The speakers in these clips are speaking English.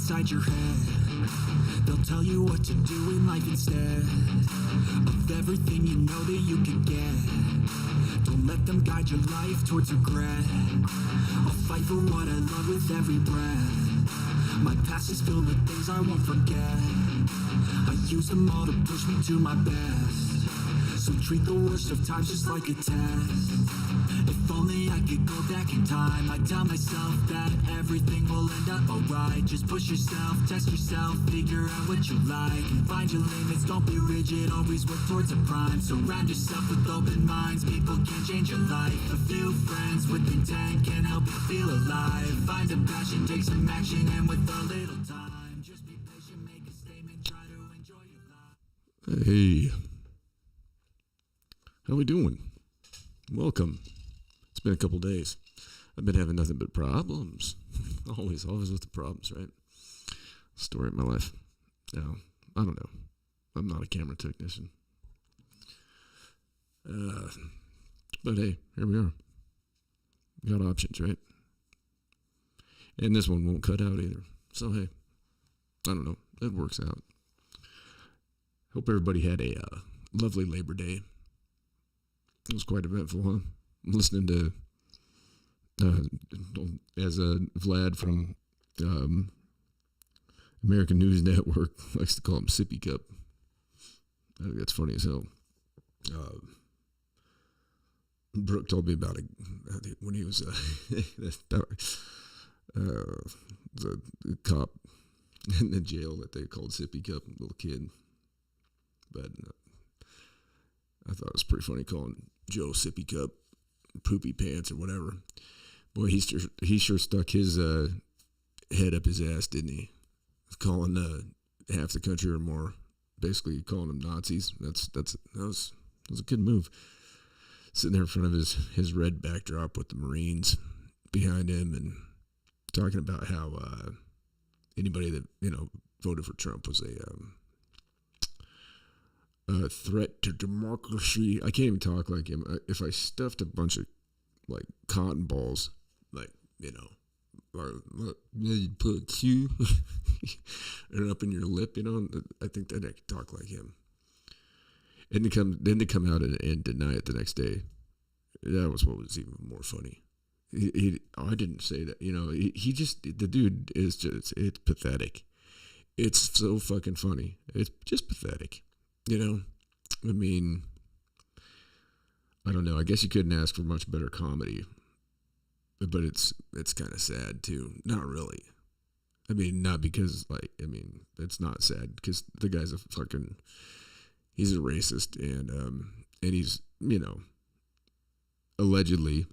inside your head. They'll tell you what to do in life instead of everything you know that you could get. Don't let them guide your life towards regret. I'll fight for what I love with every breath. My past is filled with things I won't forget. I use them all to push me to my best. So treat the worst of times just like a test. If only I could go back in time, I'd tell myself that everything will end up alright. Just push yourself, test yourself, figure out what you like, and find your limits, don't be rigid, always work towards a prime. Surround yourself with open minds, people can change your life. A few friends with intent can help you feel alive. Find a passion, take some action, and with a little time, just be patient, make a statement, try to enjoy your life. Hey, how we doing? Welcome. It's been a couple days. I've been having nothing but problems. always with the problems, right? Story of my life. No, I don't know. I'm not a camera technician. But hey, here we are. We got options, right? And this one won't cut out either. So hey, I don't know. It works out. Hope everybody had a lovely Labor Day. It was quite eventful, huh? I'm listening to, as Vlad from American News Network likes to call him Sippy Cup. I think that's funny as hell. Brooke told me about it when he was the cop in the jail that they called Sippy Cup, little kid. But I thought it was pretty funny calling Joe Sippy Cup, poopy pants or whatever. Boy, he sure stuck his head up his ass, didn't he? Calling half the country or more, basically calling them Nazis. That was a good move. Sitting there in front of his red backdrop with the Marines behind him and talking about how anybody that voted for Trump was a threat to democracy. I can't even talk like him. If I stuffed a bunch of like cotton balls, like you'd put a Q and up in your lip, I think that I could talk like him. And then to come out and deny it the next day, that was what was even more funny. I didn't say that, the dude is just, it's pathetic. It's so fucking funny. It's just pathetic. I mean, I don't know. I guess you couldn't ask for much better comedy, but it's kind of sad too. Not really. I mean, not because it's not sad because the guy's he's a racist and he's, allegedly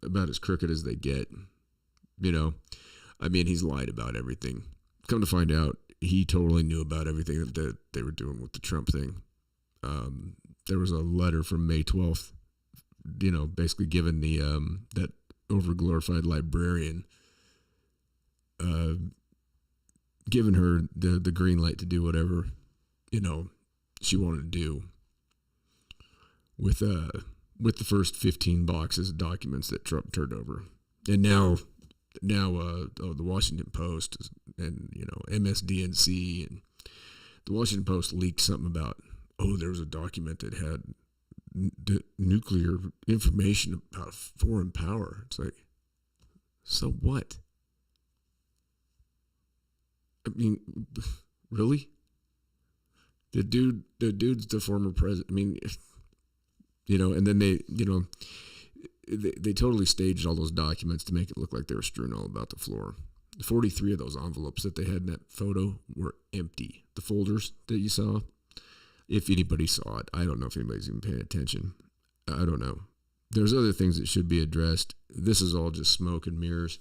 about as crooked as they get, I mean, he's lied about everything. Come to find out, he totally knew about everything that they were doing with the Trump thing. There was a letter from May 12th, basically giving the that overglorified librarian, giving her the green light to do whatever, she wanted to do with the first 15 boxes of documents that Trump turned over. And now the Washington Post and MSDNC and the Washington Post leaked something about there was a document that had nuclear information about foreign power. It's like, so what? I mean, really? The dude's the former president. I mean, and then they totally staged all those documents to make it look like they were strewn all about the floor. 43 of those envelopes that they had in that photo were empty. The folders that you saw, if anybody saw it, I don't know if anybody's even paying attention. I don't know. There's other things that should be addressed. This is all just smoke and mirrors.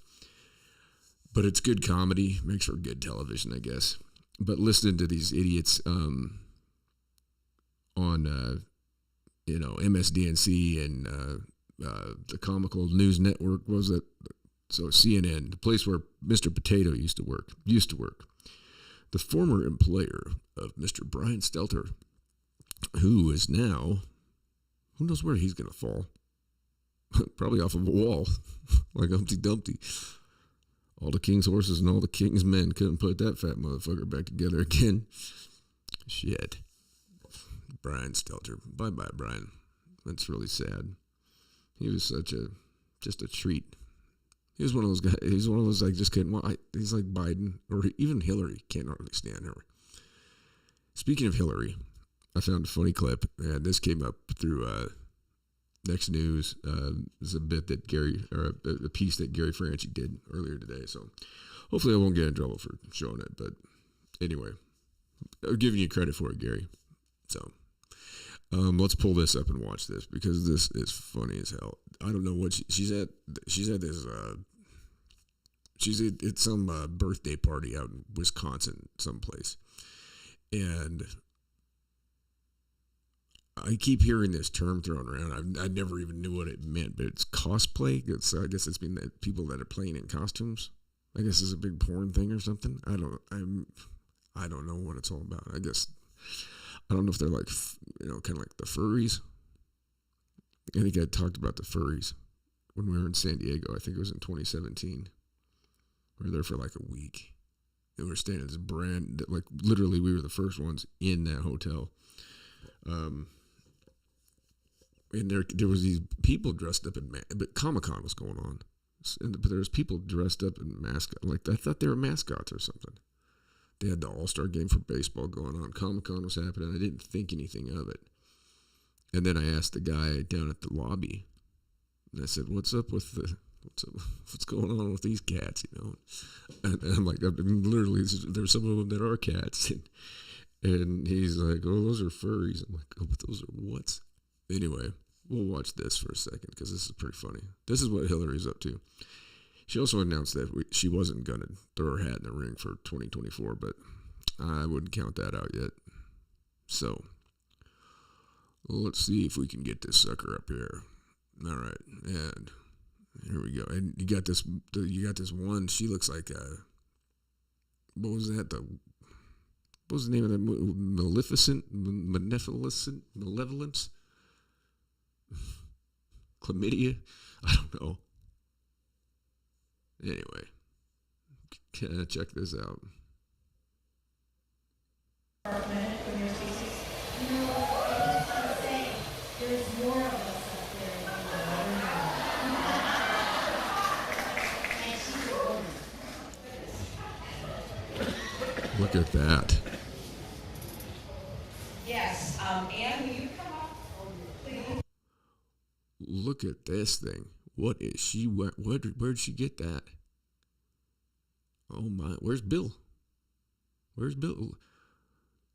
But it's good comedy. Makes for good television, I guess. But listening to these idiots on MSDNC and the Comical News Network, what was that? So CNN, the place where Mr. Potato used to work. The former employer of Mr. Brian Stelter, who is now, who knows where he's going to fall? Probably off of a wall, like Humpty Dumpty. All the king's horses and all the king's men couldn't put that fat motherfucker back together again. Shit. Brian Stelter. Bye-bye, Brian. That's really sad. He was just a treat. He was one of those guys. He's one of those, like, just couldn't. He's like Biden or even Hillary. Can't hardly stand her. Speaking of Hillary, I found a funny clip, and this came up through Next News. There's a bit that a piece that Gary Franchi did earlier today. So hopefully I won't get in trouble for showing it. But anyway, I'm giving you credit for it, Gary. So let's pull this up and watch this because this is funny as hell. I don't know what she's at. She's at this. She's at some birthday party out in Wisconsin, someplace, and I keep hearing this term thrown around. I never even knew what it meant, but it's cosplay. I guess it's been that people that are playing in costumes. I guess it's a big porn thing or something. I don't know what it's all about. I don't know if they're like, kind of like the furries. I think I talked about the furries when we were in San Diego. I think it was in 2017. We were there for like a week. And we were staying at this brand, like literally we were the first ones in that hotel. And there was these people dressed up in but COMICAL was going on. But there was people dressed up in mascots. Like I thought they were mascots or something. They had the All-Star game for baseball going on. Comic-Con was happening. I didn't think anything of it. And then I asked the guy down at the lobby, and I said, what's going on with these cats, And I'm like, literally, there's some of them that are cats. And he's like, oh, those are furries. I'm like, oh, but those are what's? Anyway, we'll watch this for a second because this is pretty funny. This is what Hillary's up to. She also announced that she wasn't going to throw her hat in the ring for 2024, but I wouldn't count that out yet. So, let's see if we can get this sucker up here. All right, and here we go. And you got this one. She looks like what was that? What was the name of that movie? Malevolence? Chlamydia? I don't know. Anyway, check this out. Look at that. Yes, Anne, will you come up, please? Look at this thing. What is she? Where'd she get that? Oh my! Where's Bill? Where's Bill?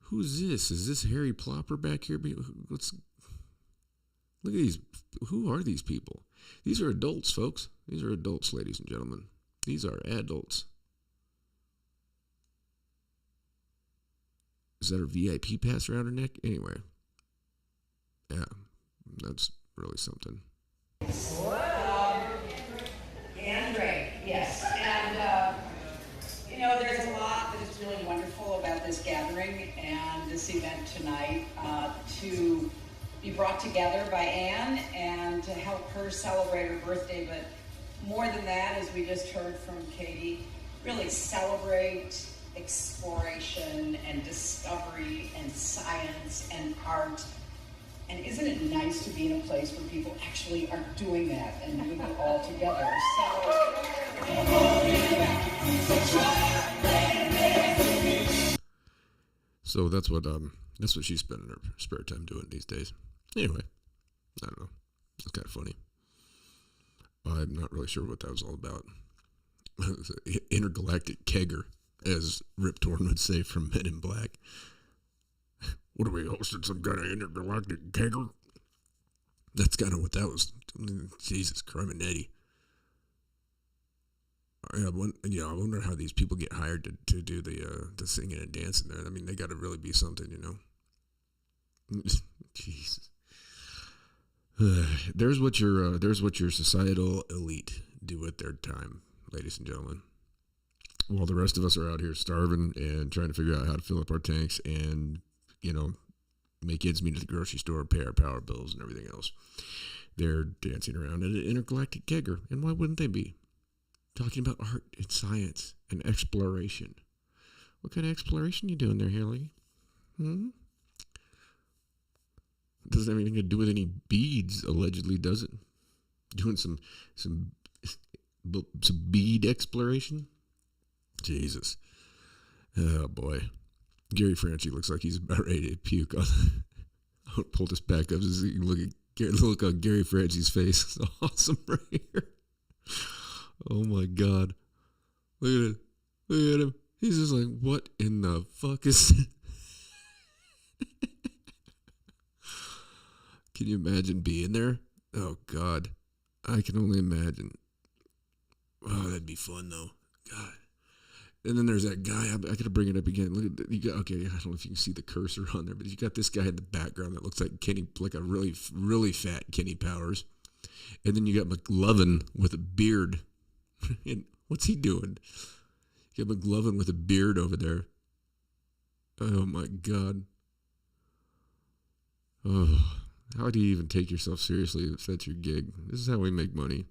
Who's this? Is this Harry Plopper back here? Look at these. Who are these people? These are adults, folks. These are adults, ladies and gentlemen. These are adults. Is that her VIP pass around her neck? Anyway. Yeah, that's really something. And Ray, yes. And, there's a lot that is really wonderful about this gathering and this event tonight to be brought together by Anne and to help her celebrate her birthday. But more than that, as we just heard from Katie, really celebrate exploration and discovery and science and art. And isn't it nice to be in a place where people actually are doing that and doing it all together? So that's what she's spending her spare time doing these days. Anyway, I don't know. It's kind of funny. I'm not really sure what that was all about. Intergalactic kegger, as Rip Torn would say from Men in Black. What are we hosting? Some kind of intergalactic kegger? That's kind of what that was. Jesus Christ. I wonder how these people get hired to do the singing and dancing there. I mean, they got to really be something, Jesus. There's what your societal elite do with their time, ladies and gentlemen. While the rest of us are out here starving and trying to figure out how to fill up our tanks and, make ends meet at the grocery store, pay our power bills and everything else, they're dancing around at an intergalactic kegger. And why wouldn't they be? talking about art and science and exploration. What kind of exploration you doing there, Haley? Doesn't have anything to do with any beads, allegedly, does it? Doing some bead exploration? Jesus. Oh, boy. Gary Franchi looks like he's about ready to puke. I'll pull this back up so you can look on Gary Franchi's face. It's awesome right here. Oh, my God. Look at it. Look at him. He's just like, what in the fuck is this? Can you imagine being there? Oh, God. I can only imagine. Oh, that'd be fun, though. God. And then there's that guy. I got to bring it up again. Look at you got, okay, I don't know if you can see the cursor on there, but you got this guy in the background that looks like like a really, really fat Kenny Powers. And then you got McLovin with a beard. And what's he doing? You got McLovin with a beard over there. Oh, my God. Oh, how do you even take yourself seriously if that's your gig? This is how we make money.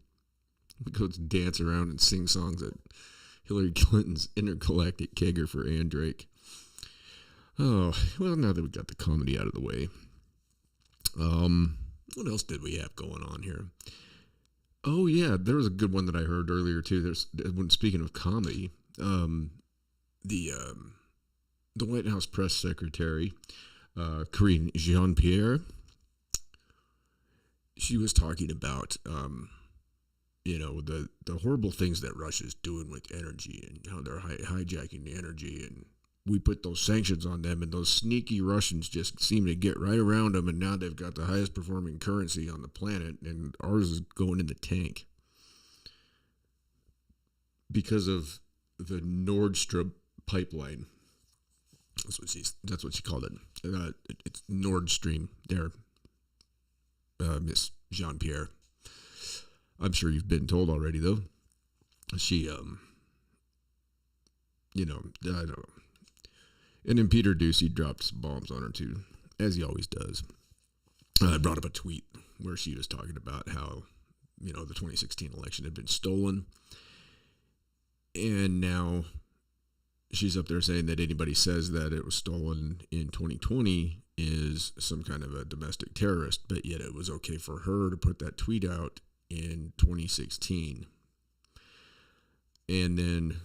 We go dance around and sing songs at Hillary Clinton's intergalactic kegger for Ann Drake. Oh, well, now that we got the comedy out of the way. What else did we have going on here? Oh, yeah, there was a good one that I heard earlier, too. When speaking of comedy, the White House press secretary, Karine Jean-Pierre, she was talking about, the horrible things that Russia's doing with energy and how they're hijacking the energy, and we put those sanctions on them, and those sneaky Russians just seem to get right around them, and now they've got the highest performing currency on the planet, and ours is going in the tank because of the Nord Stream pipeline. That's what she called it. It's Nord Stream there, Miss Jean-Pierre. I'm sure you've been told already, though. She, I don't know. And then Peter Doocy dropped some bombs on her, too, as he always does. I brought up a tweet where she was talking about how, the 2016 election had been stolen. And now she's up there saying that anybody says that it was stolen in 2020 is some kind of a domestic terrorist, but yet it was okay for her to put that tweet out in 2016. And then,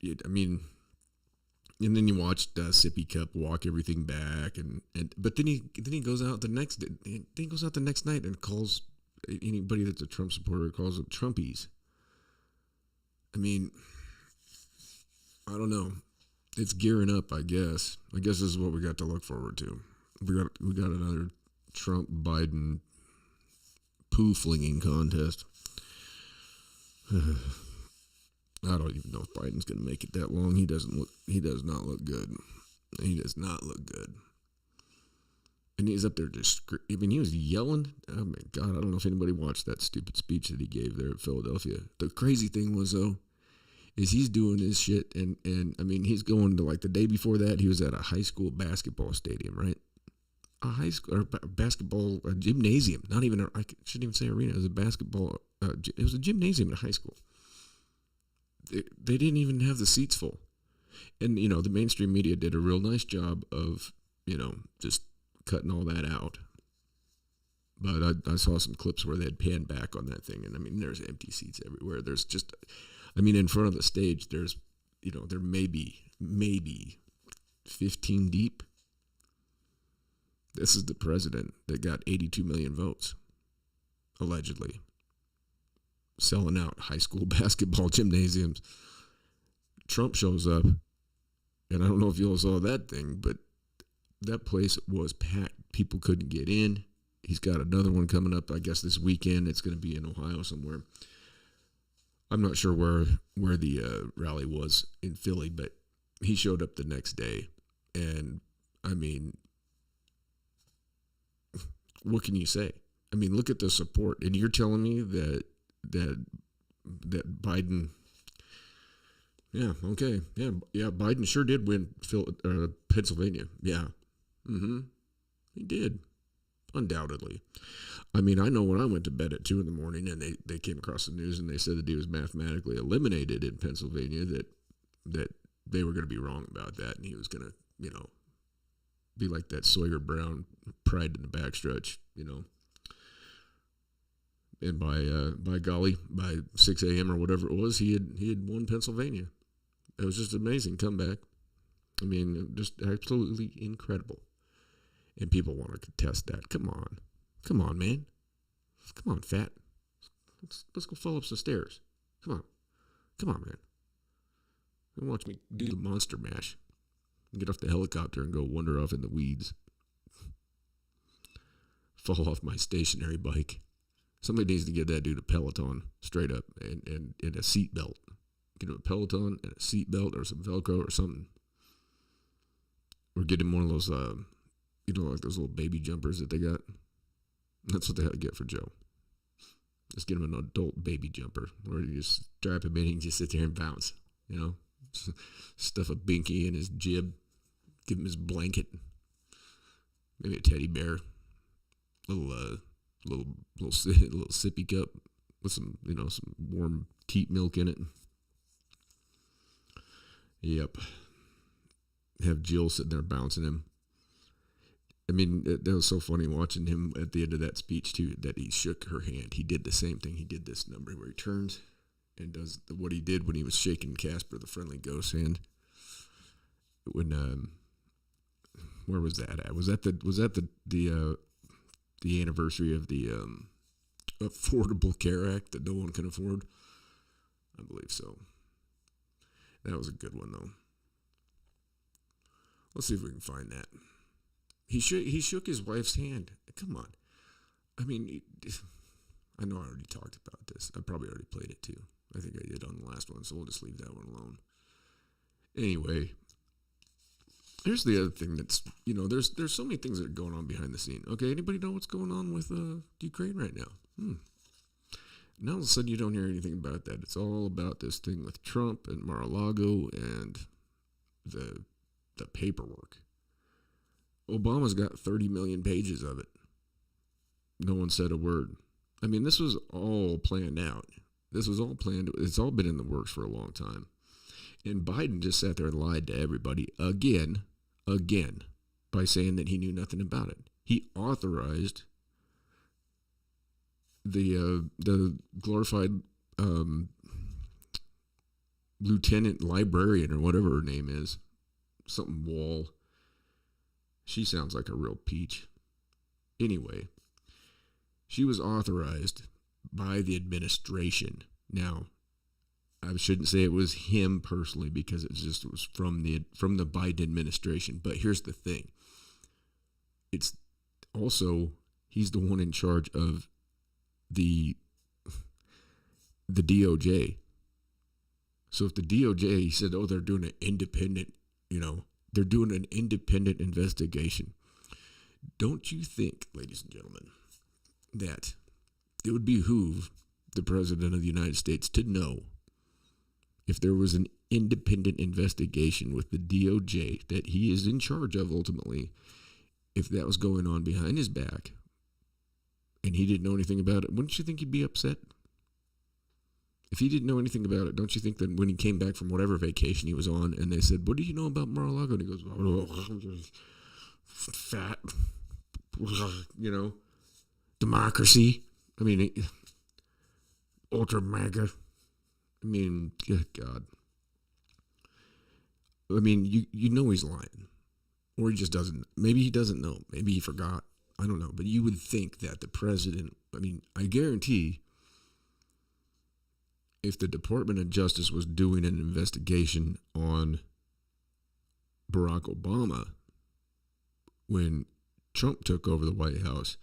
and then you watched Sippy Cup walk everything back, but then he goes out the next night and calls anybody that's a Trump supporter, calls them Trumpies. I don't know. It's gearing up, I guess. I guess this is what we got to look forward to. We got another Trump Biden poo flinging contest. I don't even know if Biden's going to make it that long. He does not look good. He does not look good. And he's up there just, he was yelling. Oh my God, I don't know if anybody watched that stupid speech that he gave there at Philadelphia. The crazy thing was, though, is he's doing this shit, and he's going to, like, the day before that, he was at a high school basketball stadium, right? A high school or basketball gymnasium, not even I shouldn't even say arena. It was a basketball. It was a gymnasium at a high school. They didn't even have the seats full, and the mainstream media did a real nice job of just cutting all that out. But I saw some clips where they had panned back on that thing, and there's empty seats everywhere. There's just, in front of the stage, there's there may be 15 deep. This is the president that got 82 million votes, allegedly, selling out high school basketball gymnasiums. Trump shows up, and I don't know if you all saw that thing, but that place was packed. People couldn't get in. He's got another one coming up, I guess, this weekend. It's going to be in Ohio somewhere. I'm not sure where the rally was in Philly, but he showed up the next day, and what can you say? Look at the support, and you're telling me that Biden, Biden sure did win Pennsylvania. Yeah, he did. Undoubtedly. I mean, I know when I went to bed at 2 in the morning and they came across the news and they said that he was mathematically eliminated in Pennsylvania, that they were going to be wrong about that, and he was going to, be like that Sawyer Brown, pride in the backstretch, And by golly, by 6 a.m. or whatever it was, he had won Pennsylvania. It was just an amazing comeback. I mean, just absolutely incredible. And people want to contest that. Come on, man. Come on, fat. Let's go fall up some stairs. Come on, man. And watch me do the monster mash. Get off the helicopter and go wander off in the weeds. Fall off my stationary bike. Somebody needs to get that dude a Peloton straight up and a seat belt. Get him a Peloton and a seat belt or some Velcro or something. Or get him one of those, like those little baby jumpers that they got. That's what they had to get for Joe. Just get him an adult baby jumper where you just strap him in and just sit there and bounce. Stuff a binky in his jib. Give him his blanket. Maybe a teddy bear. Little sippy cup with some warm teat milk in it. Yep. Have Jill sitting there bouncing him. I mean, that was so funny watching him at the end of that speech too, that he shook her hand. He did the same thing. He did this number where he turns and does what he did when he was shaking Casper, the friendly ghost hand. When where was that at? Was that the anniversary of the Affordable Care Act that no one can afford? I believe so. That was a good one, though. Let's see if we can find that. He shook his wife's hand. Come on. I mean, I know I already talked about this. I probably already played it, too. I think I did on the last one, so we'll just leave that one alone. Anyway, here's the other thing that's, there's so many things that are going on behind the scene. Okay, anybody know what's going on with Ukraine right now? Now all of a sudden you don't hear anything about that. It's all about this thing with Trump and Mar-a-Lago and the paperwork. Obama's got 30 million pages of it. No one said a word. I mean, this was all planned out. This was all planned. It's all been in the works for a long time. And Biden just sat there and lied to everybody again, by saying that he knew nothing about it. He authorized the glorified lieutenant librarian or whatever her name is, something Wall. She sounds like a real peach. Anyway, she was authorized by the administration. Now, I shouldn't say it was him personally because it was from the Biden administration. But here's the thing. It's also, he's the one in charge of the DOJ. So if the DOJ, he said, they're doing an independent, they're doing an independent investigation. Don't you think, ladies and gentlemen, that it would behoove the President of the United States to know if there was an independent investigation with the DOJ that he is in charge of ultimately, if that was going on behind his back and he didn't know anything about it, wouldn't you think he'd be upset? If he didn't know anything about it, don't you think that when he came back from whatever vacation he was on and they said, what do you know about Mar-a-Lago? And he goes, fat, democracy. I mean, ultra MAGA. I mean, good God. I mean, you know he's lying. Or he just doesn't. Maybe he doesn't know. Maybe he forgot. I don't know. But you would think that the president, I guarantee if the Department of Justice was doing an investigation on Barack Obama when Trump took over the White House,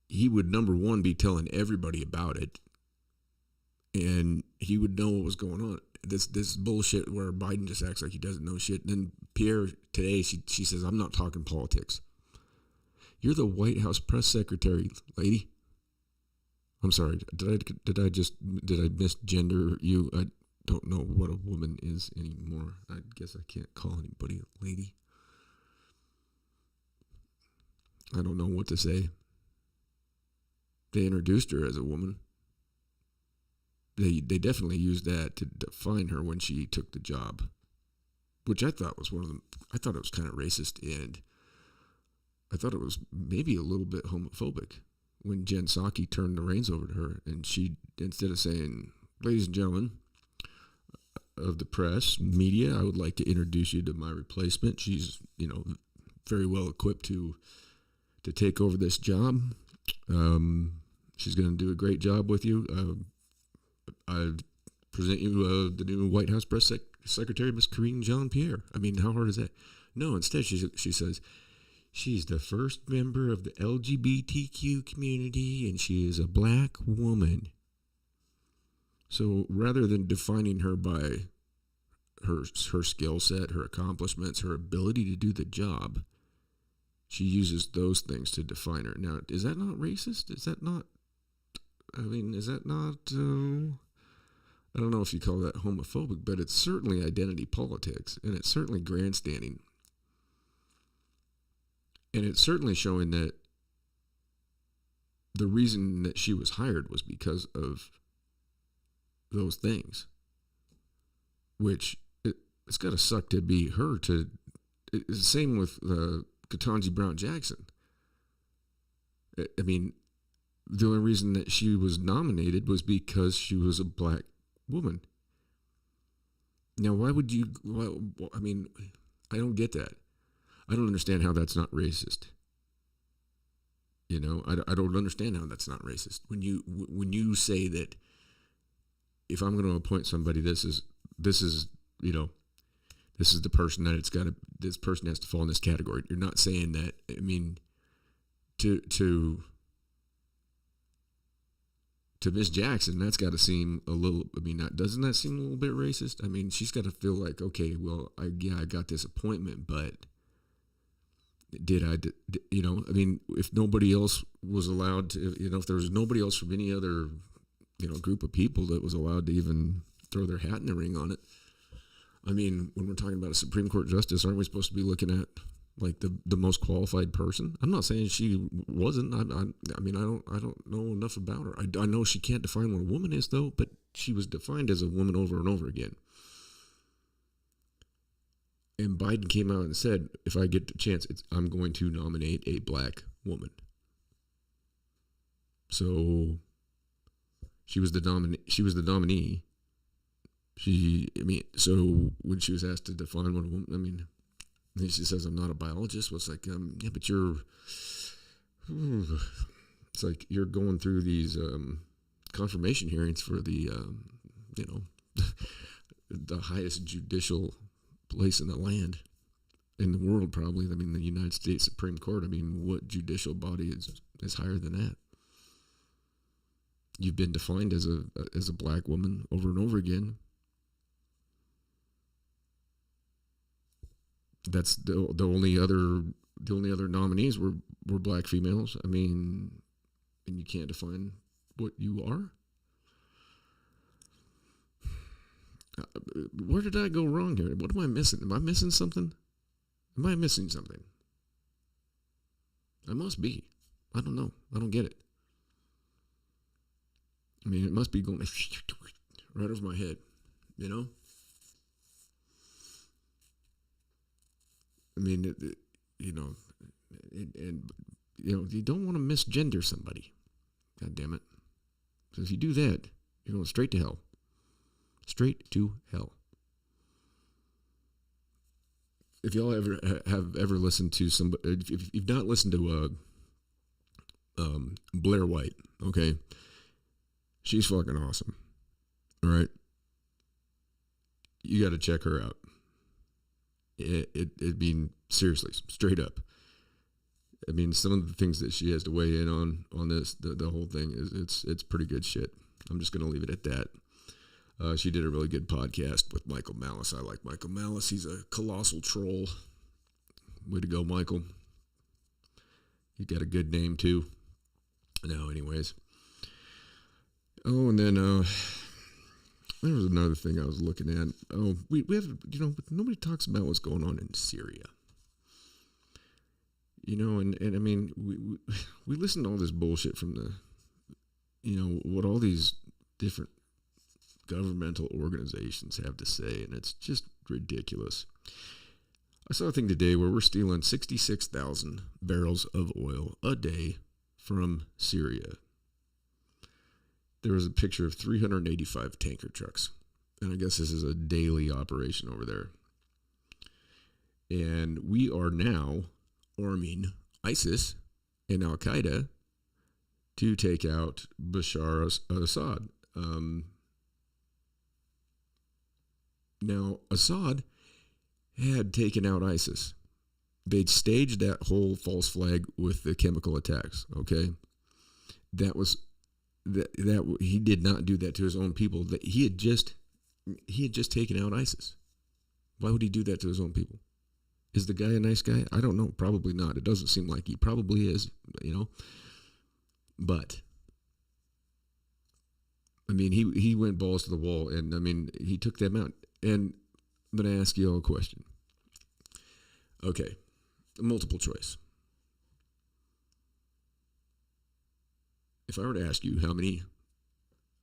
he would, number one, be telling everybody about it, and he would know what was going on. This bullshit where Biden just acts like he doesn't know shit. And then Pierre today, she says, I'm not talking politics. You're the White House press secretary, lady. I'm sorry. Did I misgender you? I don't know what a woman is anymore. I guess I can't call anybody a lady. I don't know what to say. They introduced her as a woman. They definitely used that to define her when she took the job, which I thought was one of them. I thought it was kind of racist, and I thought it was maybe a little bit homophobic when Jen Psaki turned the reins over to her, and she, instead of saying, "Ladies and gentlemen of the press, media, I would like to introduce you to my replacement. She's, very well equipped to take over this job. She's going to do a great job with you. I present you the new White House Press Secretary, Miss Karine Jean-Pierre." I mean, how hard is that? No, instead she says, "She's the first member of the LGBTQ community, and she is a black woman." So rather than defining her by her skill set, her accomplishments, her ability to do the job, she uses those things to define her. Now, is that not racist? Is that not, is that not, I don't know if you call that homophobic, but it's certainly identity politics, and it's certainly grandstanding. And it's certainly showing that the reason that she was hired was because of those things, which it's got to suck to be her. It's the same with Ketanji Brown Jackson. I mean, the only reason that she was nominated was because she was a black woman. Now, why would you? I don't get that. I don't understand how that's not racist. I don't understand how that's not racist. When you say that if I'm going to appoint somebody, this is the person that this person has to fall in this category. You're not saying that. I mean, to Miss Jackson, that's got to seem a little. Doesn't that seem a little bit racist? I mean, she's got to feel like, okay, well, I got this appointment, but did I? If nobody else was allowed to, if there was nobody else from any other, group of people that was allowed to even throw their hat in the ring on it. I mean, when we're talking about a Supreme Court justice, aren't we supposed to be looking at like the most qualified person? I'm not saying she wasn't. I don't know enough about her. I know she can't define what a woman is, though, but she was defined as a woman over and over again. And Biden came out and said, if I get the chance, I'm going to nominate a black woman. So she was the nominee. So when she was asked to define what a woman, she says, "I'm not a biologist." Well, it's like, yeah, but it's like you're going through these confirmation hearings for the, the highest judicial place in the land, in the world, probably. The United States Supreme Court. What judicial body is higher than that? You've been defined as a black woman over and over again. That's the only other nominees were black females. And you can't define what you are. Where did I go wrong here? What am I missing? Am I missing something? I must be. I don't know. I don't get it. It must be going right over my head, and you don't want to misgender somebody. God damn it. So if you do that, you're going straight to hell. Straight to hell. If y'all have ever listened to somebody, if you've not listened to Blair White, okay, she's fucking awesome. All right, you got to check her out. Seriously, straight up. Some of the things that she has to weigh in on this, the whole thing it's pretty good shit. I'm just gonna leave it at that. She did a really good podcast with Michael Malice. I like Michael Malice. He's a colossal troll. Way to go, Michael. He's got a good name too. No, anyways. Oh, and then there was another thing I was looking at. Oh, we have, nobody talks about what's going on in Syria. And I mean, we listen to all this bullshit from what all these different governmental organizations have to say, and it's just ridiculous. I saw a thing today where we're stealing 66,000 barrels of oil a day from Syria. There was a picture of 385 tanker trucks, and I guess this is a daily operation over there. And we are now arming ISIS and Al-Qaeda to take out Bashar al-Assad. Now, Assad had taken out ISIS. They'd staged that whole false flag with the chemical attacks, okay? That was that he did not do that to his own people. That he had just taken out ISIS. Why would he do that to his own people? Is the guy a nice guy? I don't know. Probably not. It doesn't seem like he probably is, But I mean, he went balls to the wall, and I mean, he took them out. And I'm going to ask you all a question. Okay, multiple choice. If I were to ask you how many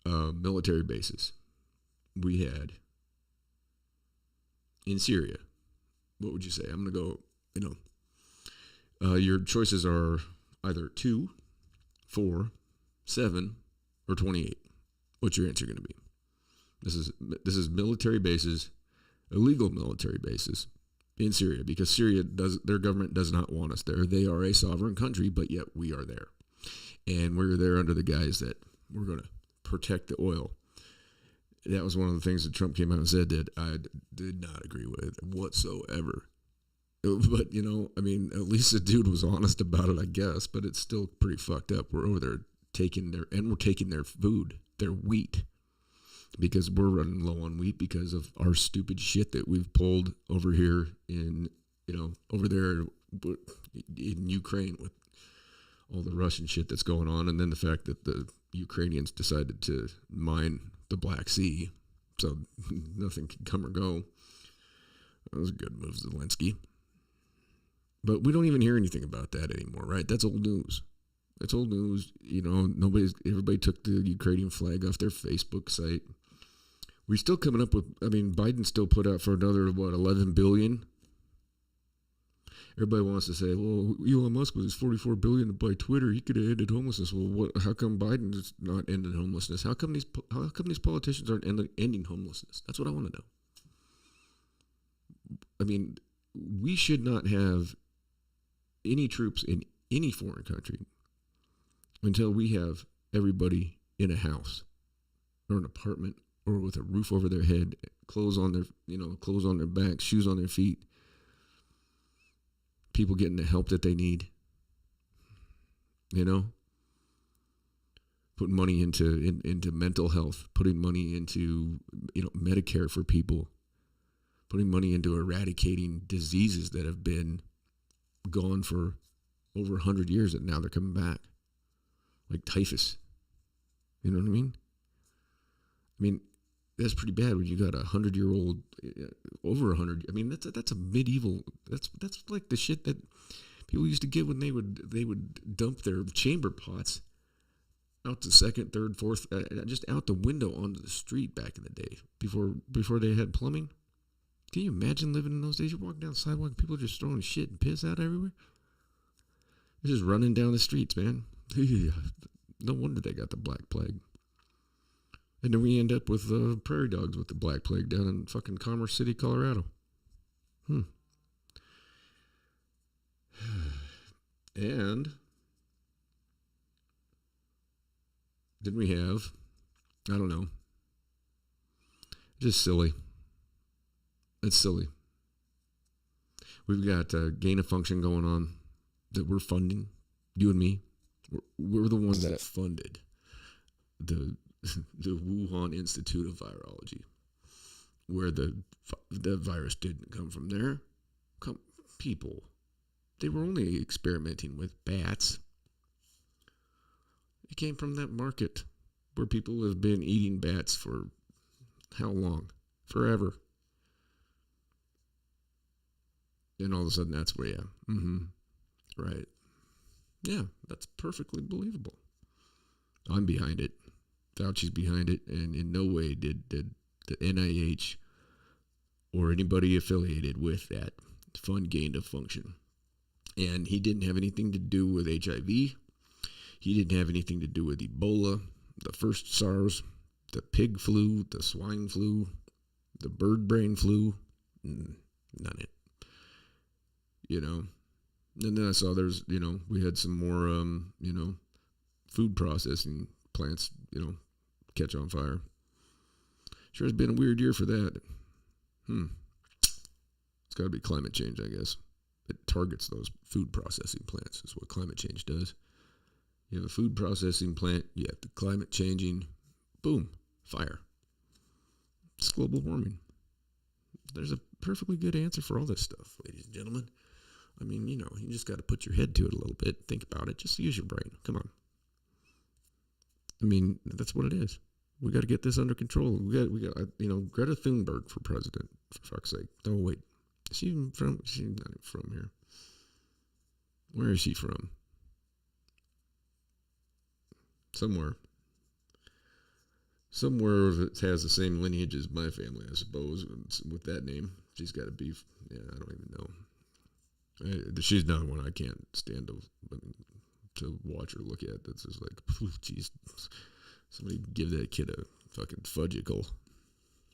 military bases we had in Syria, what would you say? I'm going to go, your choices are either 2, 4, 7, or 28. What's your answer going to be? This is military bases, illegal military bases in Syria, because their government does not want us there. They are a sovereign country, but yet we are there. And we're there under the guise that we're going to protect the oil. That was one of the things that Trump came out and said that I did not agree with whatsoever. But, I mean, at least the dude was honest about it, I guess, but it's still pretty fucked up. We're over there taking their food, their wheat, because we're running low on wheat because of our stupid shit that we've pulled over here over there in Ukraine with all the Russian shit that's going on, and then the fact that the Ukrainians decided to mine the Black Sea so nothing can come or go. That was a good move, Zelensky. But we don't even hear anything about that anymore, right? That's old news. That's old news. Everybody took the Ukrainian flag off their Facebook site. We're still coming up with, Biden still put out for another, $11 billion? Everybody wants to say, well, Elon Musk with his $44 billion to buy Twitter, he could have ended homelessness. Well, how come Biden is not ending homelessness? How come these politicians aren't ending homelessness? That's what I want to know. We should not have any troops in any foreign country until we have everybody in a house or an apartment or with a roof over their head, clothes on their backs, shoes on their feet, people getting the help that they need, putting money into mental health, putting money into, Medicare for people, putting money into eradicating diseases that have been gone for over 100 years and now they're coming back, like typhus. You know what I mean? That's pretty bad when you got 100-year-old, over 100. That's a medieval. That's like the shit that people used to get when they would dump their chamber pots out the second, third, fourth, just out the window onto the street back in the day before they had plumbing. Can you imagine living in those days? You're walking down the sidewalk and people are just throwing shit and piss out everywhere. They're just running down the streets, man. No wonder they got the Black Plague. And then we end up with prairie dogs with the Black Plague down in fucking Commerce City, Colorado. And then we have, I don't know, just silly. It's silly. We've got gain of function going on that we're funding, you and me. We're the ones that funded the Wuhan Institute of Virology, where the virus didn't come from there. People, they were only experimenting with bats. It came from that market where people have been eating bats for how long? Forever. And all of a sudden, that's where, Right. Yeah, that's perfectly believable. I'm behind it. Fauci's behind it, and in no way did the NIH or anybody affiliated with that fund gain of function. And he didn't have anything to do with HIV. He didn't have anything to do with Ebola, the first SARS, the pig flu, the swine flu, the bird brain flu. None of it. You know. And then I saw there's, we had some more, food processing plants, catch on fire. Sure has been a weird year for that. It's got to be climate change, I guess. It targets those food processing plants, is what climate change does. You have a food processing plant, you have the climate changing, boom, fire. It's global warming. There's a perfectly good answer for all this stuff, ladies and gentlemen. I mean, you just got to put your head to it a little bit, think about it, just use your brain. Come on. I mean, that's what it is. We got to get this under control. We got, Greta Thunberg for president, for fuck's sake. Oh, wait. Is she even from? She's not even from here. Where is she from? Somewhere that has the same lineage as my family, I suppose, with that name. She's got to be, I don't even know. She's not one I can't stand to watch or look at. That's just like, jeez, somebody give that kid a fucking fudgicle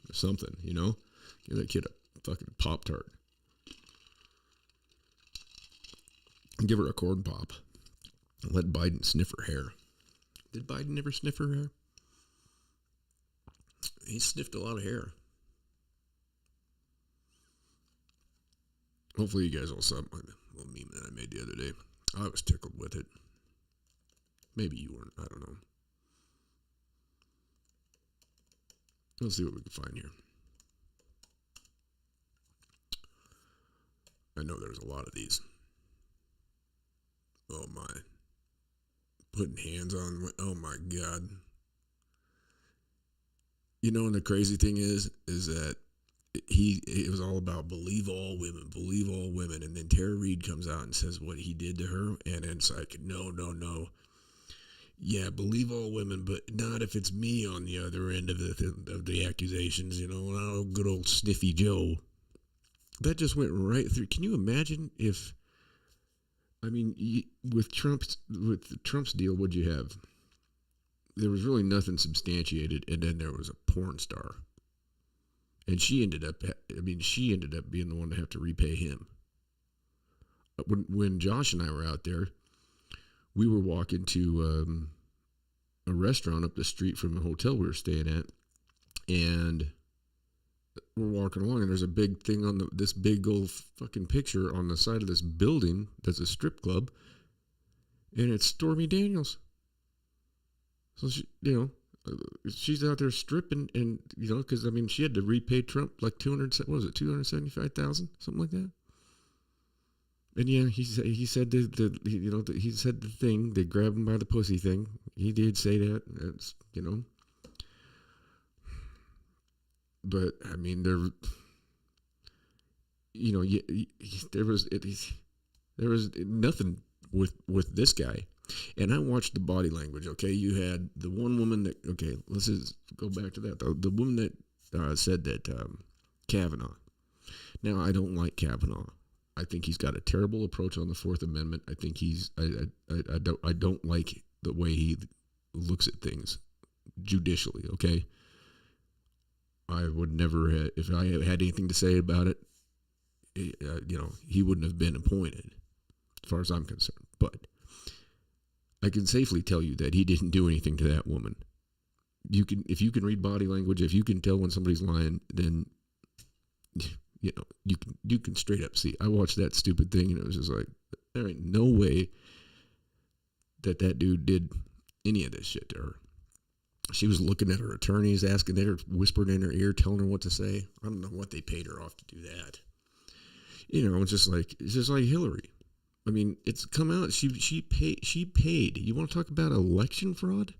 or something, Give that kid a fucking Pop-Tart. Give her a corn pop. Let Biden sniff her hair. Did Biden ever sniff her hair? He sniffed a lot of hair. Hopefully you guys all saw my little meme that I made the other day. I was tickled with it. Maybe you weren't. I don't know. Let's see what we can find here. I know there's a lot of these. Oh my. Putting hands on, oh my God. And the crazy thing is that it was all about believe all women. And then Tara Reid comes out and says what he did to her. And it's like, no. Yeah, believe all women, but not if it's me on the other end of the accusations, good old Sniffy Joe. That just went right through. Can you imagine if, with Trump's deal, what'd you have? There was really nothing substantiated, and then there was a porn star. And she ended up being the one to have to repay him. When Josh and I were out there, we were walking to a restaurant up the street from the hotel we were staying at, and we're walking along, and there's a big thing on this big old fucking picture on the side of this building that's a strip club, and it's Stormy Daniels. So she, she's out there stripping, and because she had to repay Trump like $275,000, something like that. And yeah, he said he said the thing. They grabbed him by the pussy thing. He did say that. It's But there was nothing with this guy. And I watched the body language. Okay, you had the one woman that. Okay, let's just go back to that. The woman that said that Kavanaugh. Now I don't like Kavanaugh. I think he's got a terrible approach on the Fourth Amendment. I think I don't like the way he looks at things judicially. Okay, I would never if I had anything to say about it. He wouldn't have been appointed, as far as I'm concerned. But I can safely tell you that he didn't do anything to that woman. If you can read body language, if you can tell when somebody's lying, then you can straight up see. I watched that stupid thing, and it was just like, there ain't no way that dude did any of this shit to her. She was looking at her attorneys, asking, they were whispering in her ear, telling her what to say. I don't know what they paid her off to do that. It's just like Hillary. It's come out. She paid. You want to talk about election fraud?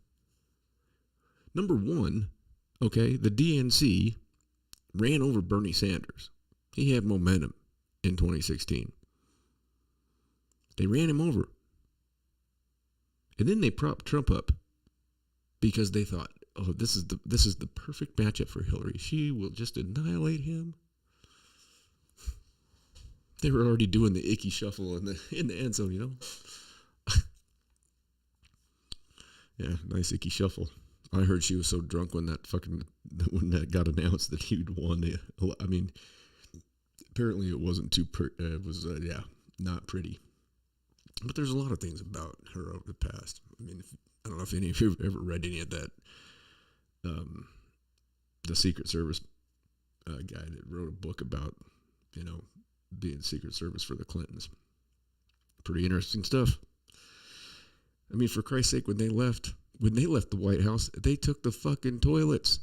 Number one, okay, the DNC ran over Bernie Sanders. He had momentum in 2016. They ran him over. And then they propped Trump up because they thought, oh, this is the perfect matchup for Hillary. She will just annihilate him. They were already doing the icky shuffle in the end zone, you know. Yeah, nice icky shuffle. I heard she was so drunk when that got announced that he'd won. I mean, apparently it wasn't too. It was not pretty. But there's a lot of things about her over the past. I mean, I don't know if any of you have ever read any of that. The Secret Service guy that wrote a book about, you know, being Secret Service for the Clintons. Pretty interesting stuff. I mean, for Christ's sake, when they left the White House, they took the fucking toilets.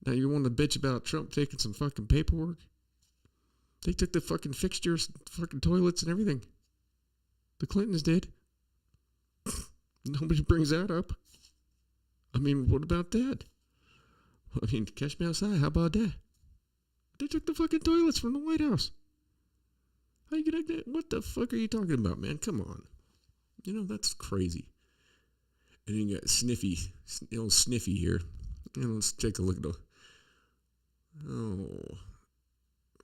Now you want to bitch about Trump taking some fucking paperwork? They took the fucking fixtures, fucking toilets and everything. The Clintons did. Nobody brings that up. I mean, what about that? I mean, catch me outside. How about that? They took the fucking toilets from the White House. How you gonna get? What the fuck are you talking about, man? Come on. You know, that's crazy. And then you got Sniffy here. You know, let's take a look at the. Oh,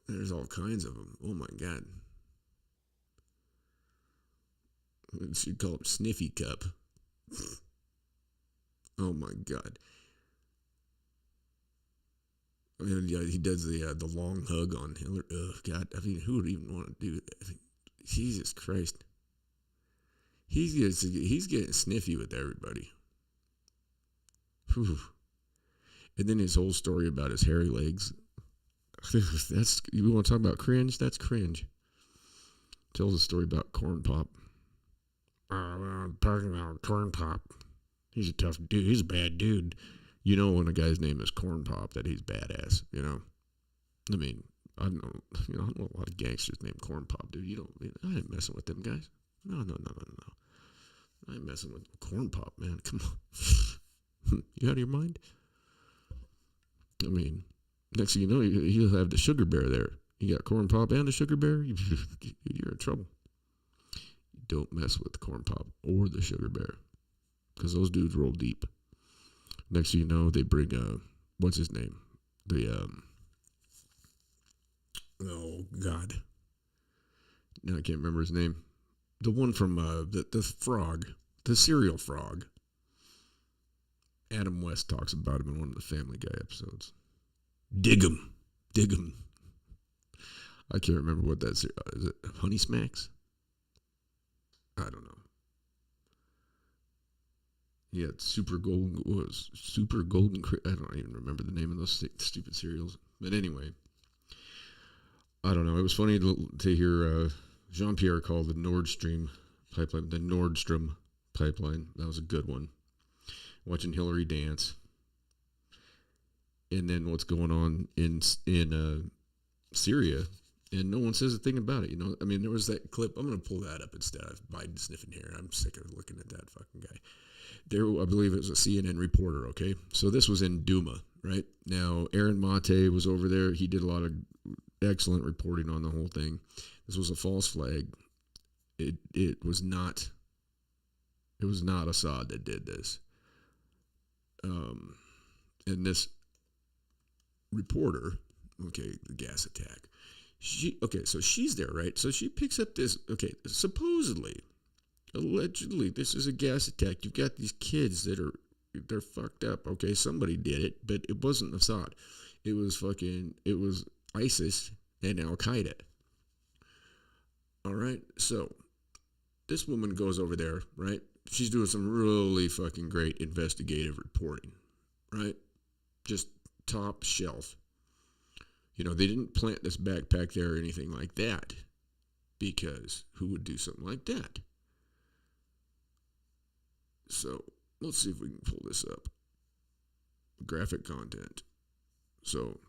there's all kinds of them. Oh my God. We should call it Sniffy Cup. Oh my God. I mean, yeah, he does the long hug on Hillary. Oh God. I mean, who would even want to do that? I mean, Jesus Christ. He's getting sniffy with everybody. Whew. And then his whole story about his hairy legs. That's, you want to talk about cringe? That's cringe. Tells a story about Corn Pop. I'm talking about Corn Pop. He's a tough dude. He's a bad dude. You know, when a guy's name is Corn Pop, that he's badass. You know, I mean, I know a lot of gangsters named Corn Pop, dude. I ain't messing with them guys. No. I ain't messing with Corn Pop, man. Come on. You out of your mind? I mean, next thing you know, you'll have the Sugar Bear there. You got Corn Pop and the Sugar Bear. You're in trouble. Don't mess with Corn Pop or the Sugar Bear, because those dudes roll deep. Next thing you know, they bring what's his name? Oh God, now I can't remember his name. The one from the frog, the cereal frog. Adam West talks about him in one of the Family Guy episodes. Dig 'em. I can't remember what that's. Is it Honey Smacks? I don't know. Yeah, Super Golden. I don't even remember the name of those stupid cereals. But anyway, I don't know. It was funny to hear Jean-Pierre call the Nordstrom pipeline the Nordstrom pipeline. That was a good one. Watching Hillary dance, and then what's going on in Syria, and no one says a thing about it. You know, I mean, there was that clip. I'm going to pull that up instead of Biden sniffing hair. I'm sick of looking at that fucking guy. There, I believe it was a CNN reporter. Okay, so this was in Duma, right? Now, Aaron Mate was over there. He did a lot of excellent reporting on the whole thing. This was a false flag. It was not Assad that did this. And this reporter, okay, the gas attack. So she's there, right? So she picks up this, okay, supposedly, allegedly, this is a gas attack. You've got these kids they're fucked up, okay? Somebody did it, but it wasn't Assad. It was ISIS and Al-Qaeda. All right? So this woman goes over there, right? She's doing some really fucking great investigative reporting, right? Just top shelf. You know, they didn't plant this backpack there or anything like that, because who would do something like that? So let's see if we can pull this up. Graphic content. So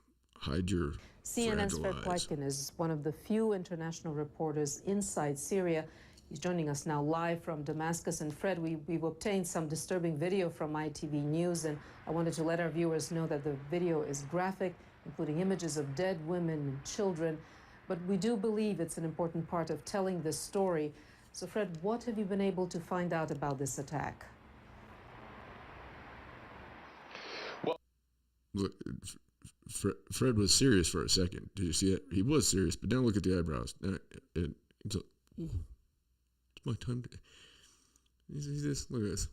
hide your CNN's fragile Fred eyes. Pleitgen is one of the few international reporters inside Syria. He's joining us now live from Damascus. And Fred, we've obtained some disturbing video from ITV News, and I wanted to let our viewers know that the video is graphic, including images of dead women and children. But we do believe it's an important part of telling this story. So, Fred, what have you been able to find out about this attack? Look, Fred was serious for a second. Did you see it? He was serious, but now look at the eyebrows. It's like, ooh, it's my time to. You see this? Look at this.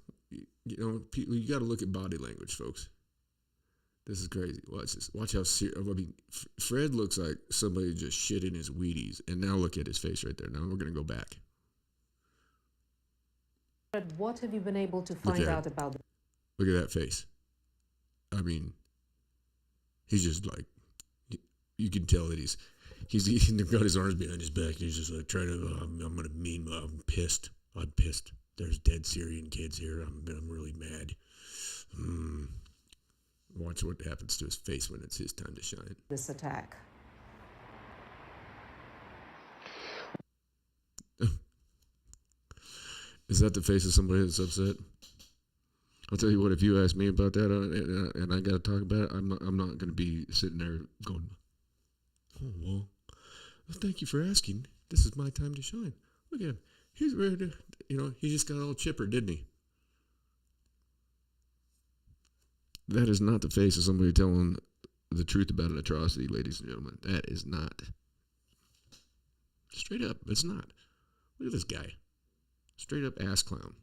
You know, people, you got to look at body language, folks. This is crazy. Watch this. Watch how serious. I mean, Fred looks like somebody just shit in his Wheaties. And now look at his face right there. Now we're going to go back. Fred, what have you been able to find out about? Look at that face. I mean, he's just like, you can tell that he's got his arms behind his back. He's just like trying to, I'm going to mean, I'm pissed. I'm pissed. There's dead Syrian kids here. I'm really mad. Watch what happens to his face when it's his time to shine. This attack. Is that the face of somebody that's upset? I'll tell you what. If you ask me about that and I got to talk about it, I'm not going to be sitting there going, "Oh well, thank you for asking. This is my time to shine." Look at him. He's ready to, he just got all chipper, didn't he? That is not the face of somebody telling the truth about an atrocity, ladies and gentlemen. That is not. Straight up, it's not. Look at this guy. Straight up ass clown.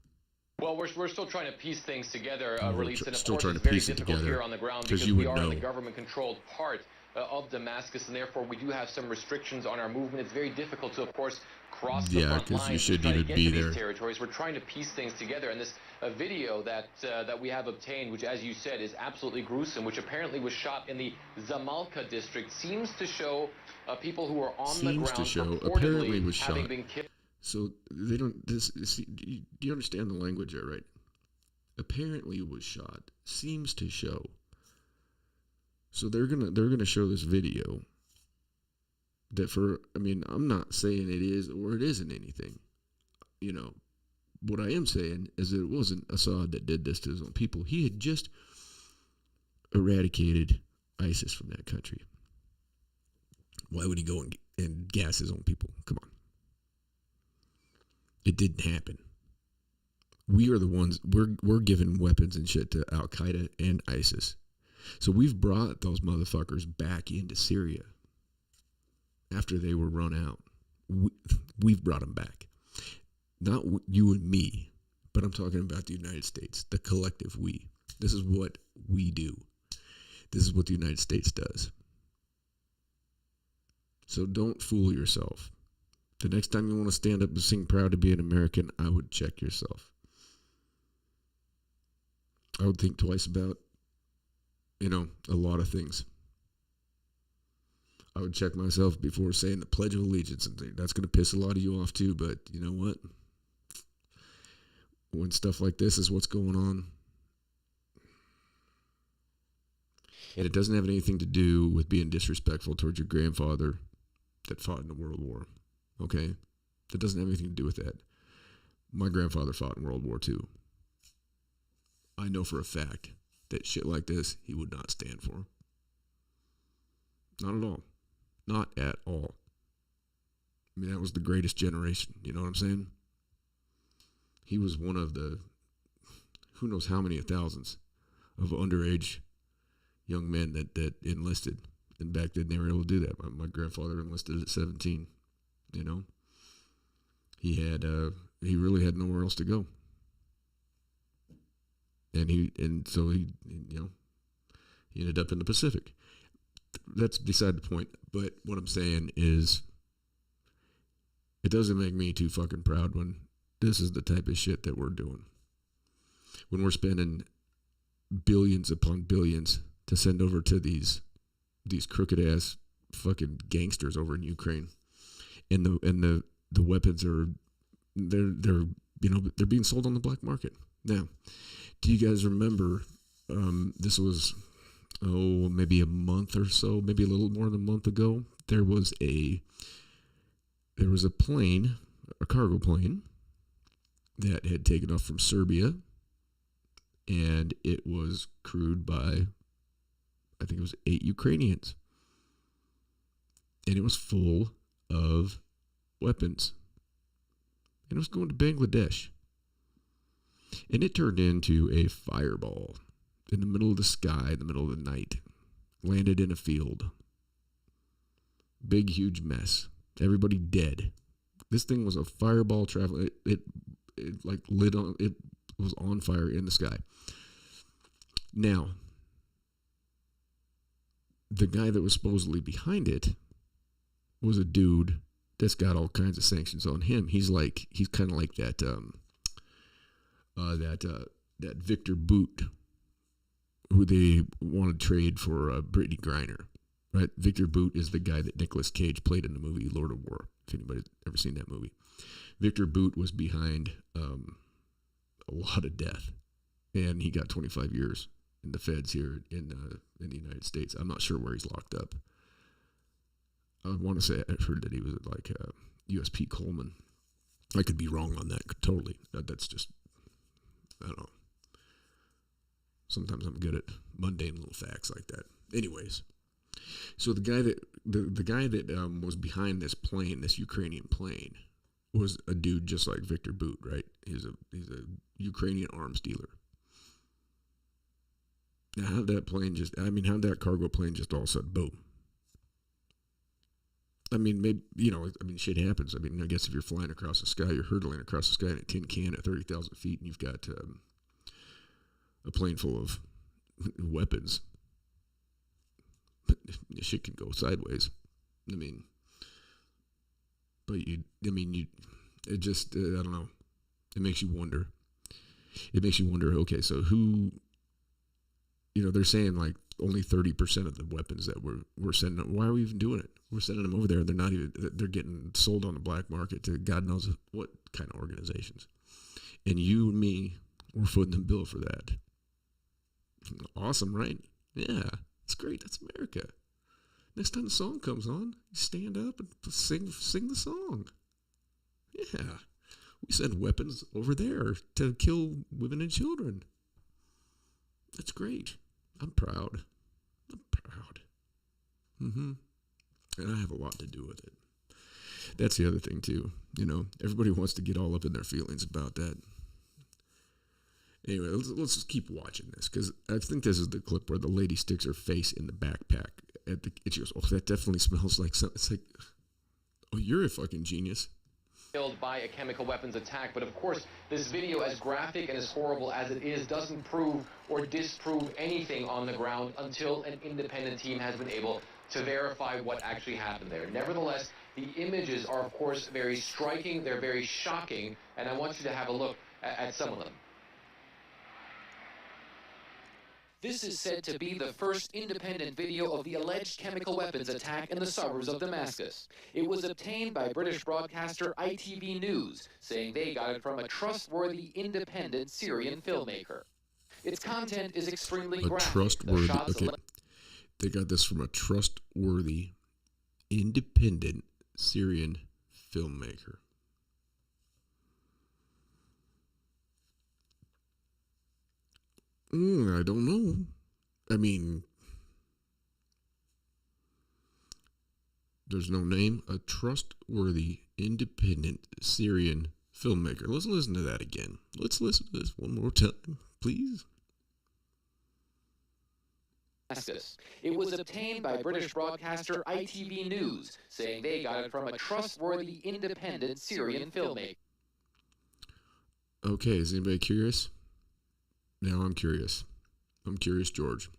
Well, we're still trying to piece things together, release, and of still course trying it's to very piece it difficult together, here on the ground 'cause because you we would are in know. the government-controlled part of Damascus, and therefore we do have some restrictions on our movement. It's very difficult to, of course, cross the front 'cause you lines shouldn't and try to even get be to there. these territories. We're trying to piece things together, and this video that we have obtained, which, as you said, is absolutely gruesome, which apparently was shot in the Zamalka district, seems to show people who are on the ground apparently was having shot. been killed. So they don't. Do you understand the language there, right? Apparently was shot. Seems to show. So they're gonna show this video. I'm not saying it is or it isn't anything. What I am saying is that it wasn't Assad that did this to his own people. He had just eradicated ISIS from that country. Why would he go and gas his own people? Come on. It didn't happen. We are the ones, we're giving weapons and shit to Al Qaeda and ISIS. So we've brought those motherfuckers back into Syria after they were run out. We've brought them back. Not you and me, but I'm talking about the United States, the collective we. This is what we do. This is what the United States does. So don't fool yourself. The next time you want to stand up and sing proud to be an American, I would check yourself. I would think twice about, a lot of things. I would check myself before saying the Pledge of Allegiance and think that's going to piss a lot of you off too, but you know what? When stuff like this is what's going on, and it doesn't have anything to do with being disrespectful towards your grandfather that fought in the World War. Okay? That doesn't have anything to do with that. My grandfather fought in World War II. I know for a fact that shit like this, he would not stand for. Not at all. Not at all. I mean, that was the greatest generation. You know what I'm saying? He was one of the, who knows how many thousands of underage young men that enlisted. And back then they were able to do that. My grandfather enlisted at 17. He really had nowhere else to go. So he ended up in the Pacific. That's beside the point. But what I'm saying is, it doesn't make me too fucking proud when this is the type of shit that we're doing. When we're spending billions upon billions to send over to these crooked ass fucking gangsters over in Ukraine, and the weapons are they're being sold on the black market. Now, do you guys remember? This was maybe a month or so, maybe a little more than a month ago. There was a plane, a cargo plane, that had taken off from Serbia, and it was crewed by, I think it was 8 Ukrainians. And it was full of weapons. and it was going to Bangladesh. And it turned into a fireball in the middle of the sky, in the middle of the night. Landed in a field. Big, huge mess. Everybody dead. This thing was a fireball traveling. It like lit on. It was on fire in the sky. Now, the guy that was supposedly behind it was a dude that's got all kinds of sanctions on him. He's kind of like that that Victor Boot, who they want to trade for Brittany Griner, right? Victor Boot is the guy that Nicolas Cage played in the movie Lord of War. If anybody's ever seen that movie, Victor Boot was behind a lot of death, and he got 25 years in the feds here in the United States. I'm not sure where he's locked up. I want to say I've heard that he was like USP Coleman. I could be wrong on that totally. That's just, I don't know. Sometimes I'm good at mundane little facts like that. Anyways, so the guy that was behind this plane, this Ukrainian plane, was a dude just like Victor Boot, right? He's a Ukrainian arms dealer. Now, how'd that cargo plane just all of a sudden, boom? I mean, maybe, shit happens. I mean, I guess if you're flying across the sky, you're hurtling across the sky in a tin can at 30,000 feet, and you've got a plane full of weapons. Shit can go sideways. I mean, but it just, I don't know. It makes you wonder. Okay, so who, they're saying like only 30% of the weapons that we're sending. Why are we even doing it? We're sending them over there. They're getting sold on the black market to God knows what kind of organizations. And you and me, we're footing the bill for that. Awesome, right? Yeah, it's great. That's America. Next time the song comes on, you stand up and sing the song. Yeah, we send weapons over there to kill women and children. That's great. I'm proud. Mm-hmm. And I have a lot to do with it. That's the other thing too. Everybody wants to get all up in their feelings about that. Anyway, let's just keep watching this, because I think this is the clip where the lady sticks her face in the backpack and she goes, "Oh, that definitely smells like something." It's like, oh, you're a fucking genius. Killed by a chemical weapons attack, but of course this video, as graphic and as horrible as it is, doesn't prove or disprove anything on the ground until an independent team has been able to verify what actually happened there. Nevertheless, the images are of course very striking, they're very shocking, and I want you to have a look at some of them. This is said to be the first independent video of the alleged chemical weapons attack in the suburbs of Damascus. It was obtained by British broadcaster ITV News, saying they got it from a trustworthy independent Syrian filmmaker. Its content is extremely graphic. They got this from a trustworthy independent Syrian filmmaker. I don't know. I mean, there's no name. A trustworthy, independent Syrian filmmaker. Let's listen to that again. Let's listen to this one more time, please. It was obtained by British broadcaster ITV News, saying they got it from a trustworthy, independent Syrian filmmaker. Okay, is anybody curious? Now I'm curious. I'm curious, George.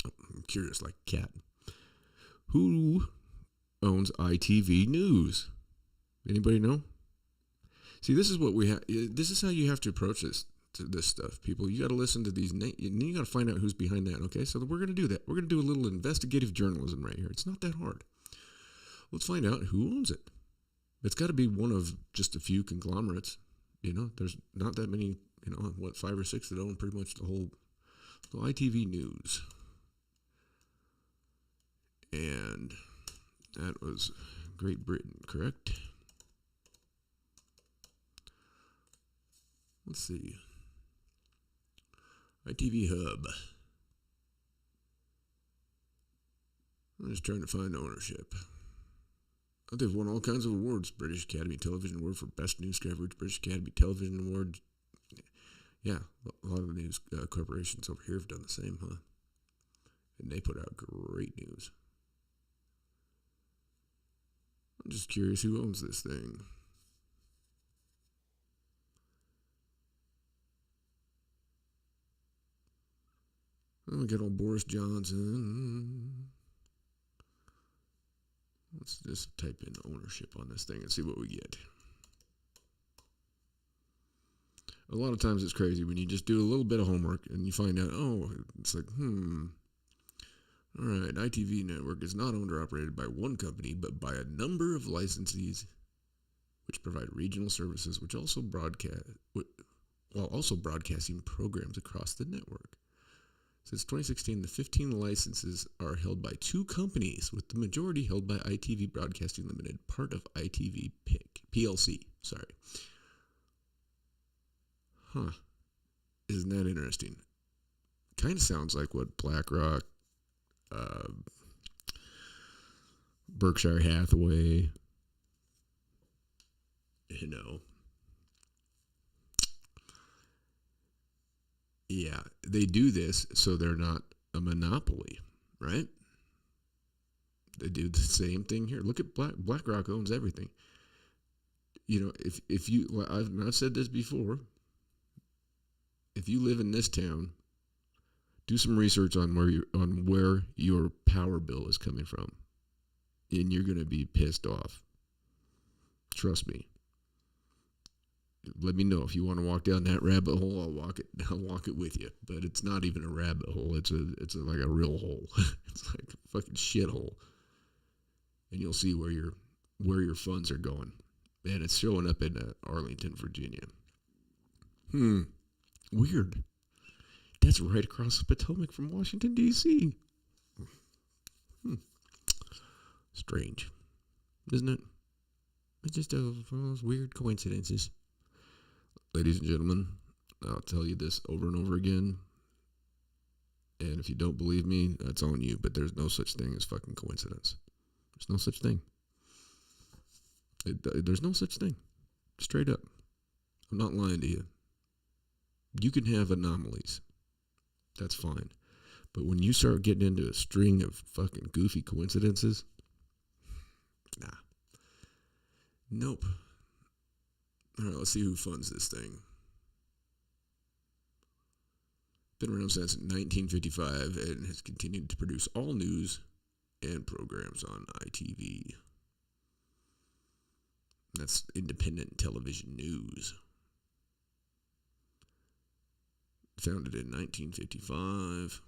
I'm curious like a cat. Who owns ITV News? Anybody know? See, this is what we have. This is how you have to approach this stuff, people. You got to listen to these names. You got to find out who's behind that. Okay, so we're going to do that. We're going to do a little investigative journalism right here. It's not that hard. Let's find out who owns it. It's got to be one of just a few conglomerates. There's not that many. 5 or 6 that own pretty much the whole ITV News. And that was Great Britain, correct? Let's see. ITV Hub. I'm just trying to find ownership. They've won all kinds of awards. British Academy Television Award for Best News Coverage, British Academy Television Award. Yeah, a lot of the news corporations over here have done the same, huh? And they put out great news. I'm just curious who owns this thing. Oh, we got old Boris Johnson. Let's just type in ownership on this thing and see what we get. A lot of times it's crazy when you just do a little bit of homework and you find out, oh, it's like, all right, ITV network is not owned or operated by one company, but by a number of licensees which provide regional services, which also while also broadcasting programs across the network. Since 2016, the 15 licenses are held by two companies, with the majority held by ITV Broadcasting Limited, part of ITV PLC. Sorry. Huh. Isn't that interesting? Kind of sounds like what BlackRock, Berkshire Hathaway, Yeah, they do this so they're not a monopoly, right? They do the same thing here. Look at BlackRock owns everything. If you, I've said this before. If you live in this town, do some research on where your power bill is coming from, and you're gonna be pissed off. Trust me. Let me know if you want to walk down that rabbit hole. I'll walk it with you. But it's not even a rabbit hole. It's like a real hole. It's like a fucking shithole. And you'll see where your funds are going. And it's showing up in Arlington, Virginia. Weird. That's right across the Potomac from Washington, D.C. Strange, isn't it? It's just one of those weird coincidences. Ladies and gentlemen, I'll tell you this over and over again. And if you don't believe me, that's on you. But there's no such thing as fucking coincidence. There's no such thing. There's no such thing. Straight up. I'm not lying to you. You can have anomalies. That's fine. But when you start getting into a string of fucking goofy coincidences, nah. Nope. All right, let's see who funds this thing. Been around since 1955 and has continued to produce all news and programs on ITV. That's independent television news. Founded in 1955.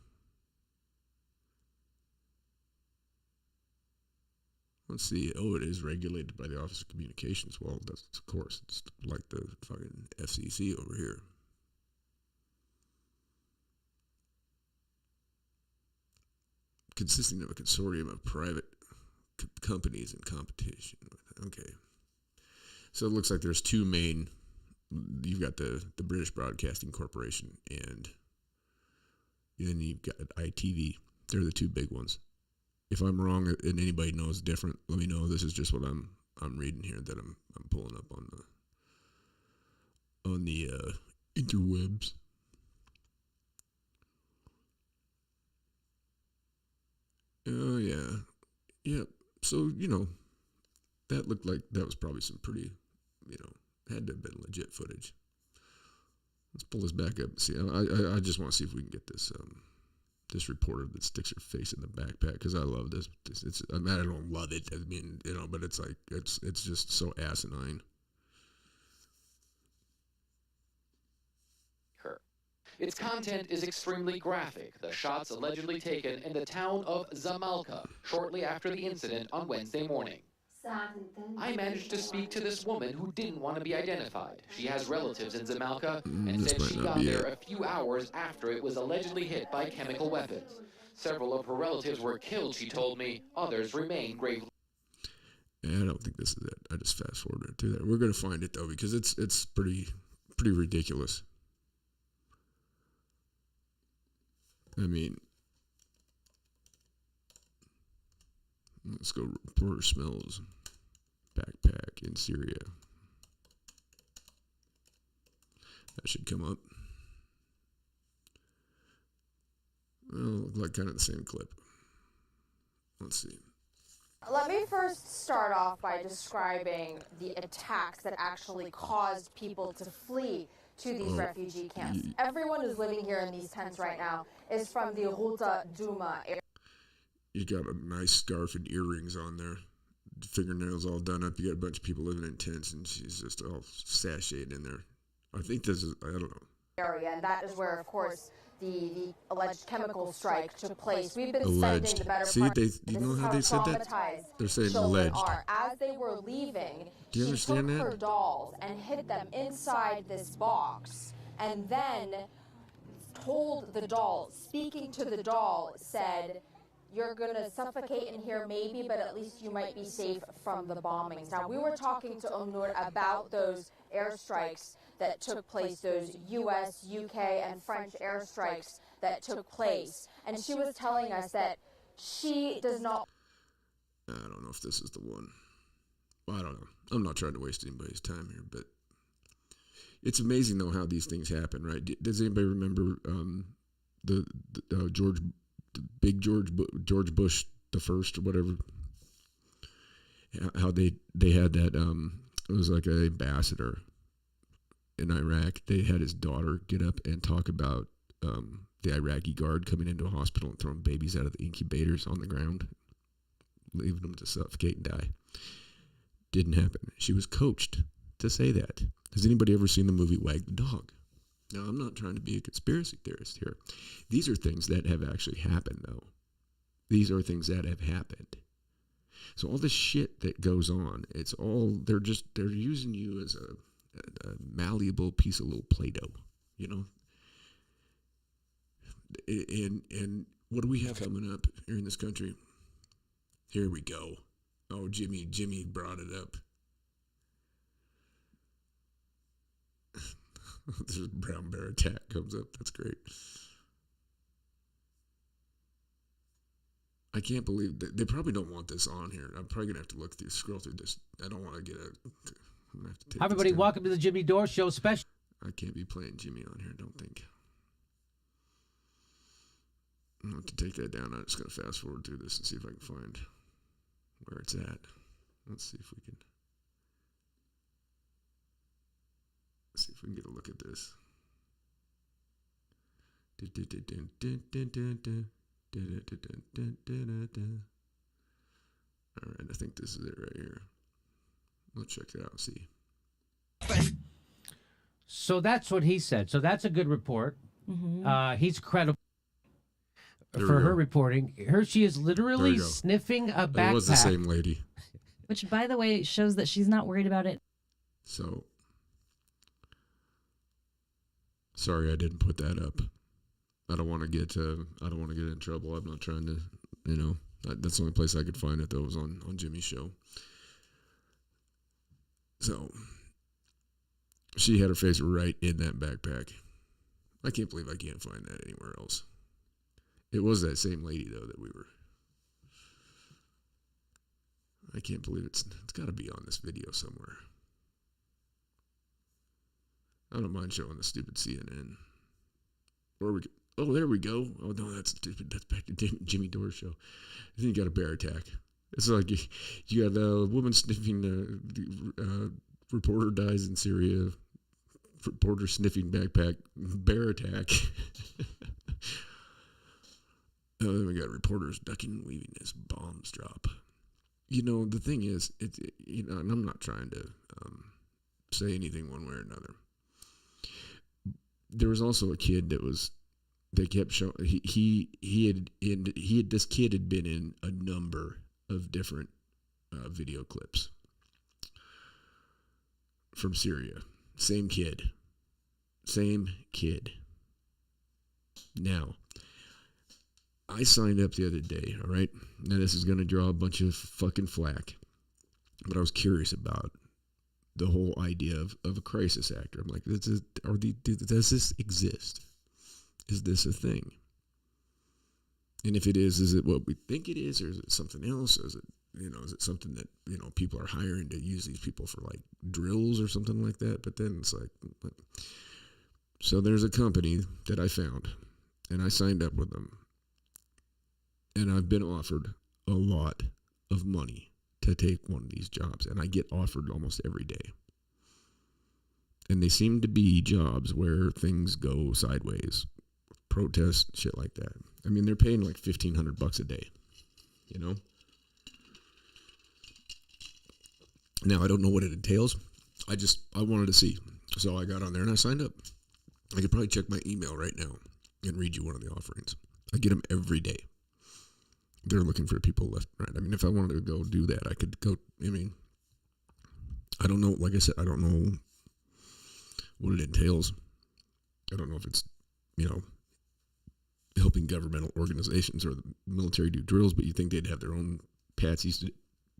Let's see. Oh, it is regulated by the Office of Communications. Well, that's, of course, it's like the fucking FCC over here. Consisting of a consortium of private companies in competition. Okay. So it looks like there's two main. You've got the British Broadcasting Corporation, and then you've got ITV. They're the two big ones. If I'm wrong and anybody knows different, let me know. This is just what I'm reading here that I'm pulling up on the interwebs. Oh yeah, yeah. So that looked like that was probably some pretty, had to have been legit footage. Let's pull this back up and see. I just want to see if we can get this this reporter that sticks her face in the backpack, because I love this. I don't love it. I mean, but it's like it's just so asinine. Its content is extremely graphic. The shots allegedly taken in the town of Zamalka shortly after the incident on Wednesday morning. I managed to speak to this woman who didn't want to be identified. She has relatives in Zamalka and said she got there a few hours after it was allegedly hit by chemical weapons. Several of her relatives were killed, she told me. Others remain gravely. Yeah, I don't think this is it. I just fast forwarded to that. We're gonna find it though, because it's pretty ridiculous. I mean, let's go. Reporter smells. in Syria. That should come up. Well, look like kind of the same clip. Let's see. Let me first start off by describing the attacks that actually caused people to flee to these refugee camps. Everyone who's living here in these tents right now is from the Ruta Duma area. You got a nice scarf and earrings on there. Fingernails all done up. You got a bunch of people living in tents, and she's just all sashayed in there. I think this is, I don't know. Area, and that is where, of course, the alleged chemical strike took place. We've been Alleged. spending the better See, part. you know how they said that? They're saying Children alleged. are. As they were leaving, Do you understand she took that? her dolls and hid them inside this box, and then told the doll, speaking to the doll, said, "You're going to suffocate in here maybe, but at least you might be safe from the bombings." Now, we were talking to Onur about those airstrikes that took place, those U.S., U.K., and French airstrikes that took place. And she was telling us that she does not... I don't know if this is the one. I don't know. I'm not trying to waste anybody's time here, but it's amazing, though, how these things happen, right? Does anybody remember George Bush the first or whatever? How they had that, it was like an ambassador in Iraq. They had his daughter get up and talk about the Iraqi guard coming into a hospital and throwing babies out of the incubators on the ground, leaving them to suffocate and die. Didn't happen. She was coached to say that. Has anybody ever seen the movie Wag the Dog? Now, I'm not trying to be a conspiracy theorist here. These are things that have actually happened, though. These are things that have happened. So all this shit that goes on, it's all, they're using you as a malleable piece of little Play-Doh, you know? And what do we have coming up here in this country? Here we go. Oh, Jimmy brought it up. This brown bear attack comes up. That's great. I can't believe that they probably don't want this on here. I'm probably gonna have to scroll through this. I don't want to get a. I'm gonna have to take Hi, everybody. this down. Welcome to the Jimmy Dore Show special. I can't be playing Jimmy on here. I don't think. I'm gonna have to take that down. I'm just gonna fast forward through this and see if I can find where it's at. Let's see if we can. Let's see if we can get a look at this. All right, I think this is it right here. Let's check it out and see. So that's what he said. So that's a good report. He's credible for her reporting. She is literally sniffing a backpack. It was the same lady. Which, by the way, shows that she's not worried about it. So, sorry, I didn't put that up. I don't want to get in trouble. I'm not trying to, that's the only place I could find it that was on Jimmy's show. So, she had her face right in that backpack. I can't believe I can't find that anywhere else. It was that same lady, though, that we were. I can't believe it's got to be on this video somewhere. I don't mind showing the stupid CNN. Where we go? Oh, there we go. Oh, no, that's stupid. That's back to Jimmy Dore's show. Then you got a bear attack. It's like you got a woman sniffing, reporter dies in Syria, reporter sniffing backpack, bear attack. Oh, then we got reporters ducking and weaving as bombs drop. The thing is, and I'm not trying to say anything one way or another. There was also a kid they kept showing. This kid had been in a number of different video clips from Syria. Same kid. Now, I signed up the other day, all right? Now, this is going to draw a bunch of fucking flack, but I was curious about the whole idea of a crisis actor. I'm like, does this exist? Is this a thing? And if it is it what we think it is, or is it something else? Is it is it something that, people are hiring to use these people for like drills or something like that? But then it's like, so there's a company that I found and I signed up with them, and I've been offered a lot of money to take one of these jobs, and I get offered almost every day. And they seem to be jobs where things go sideways, protests, shit like that. I mean, they're paying like $1,500 a day, Now, I don't know what it entails. I wanted to see. So I got on there and I signed up. I could probably check my email right now and read you one of the offerings. I get them every day. They're looking for people left and right. I mean, if I wanted to go do that, I could go. I mean, I don't know. Like I said, I don't know what it entails. I don't know if it's, helping governmental organizations or the military do drills, but you think they'd have their own patsies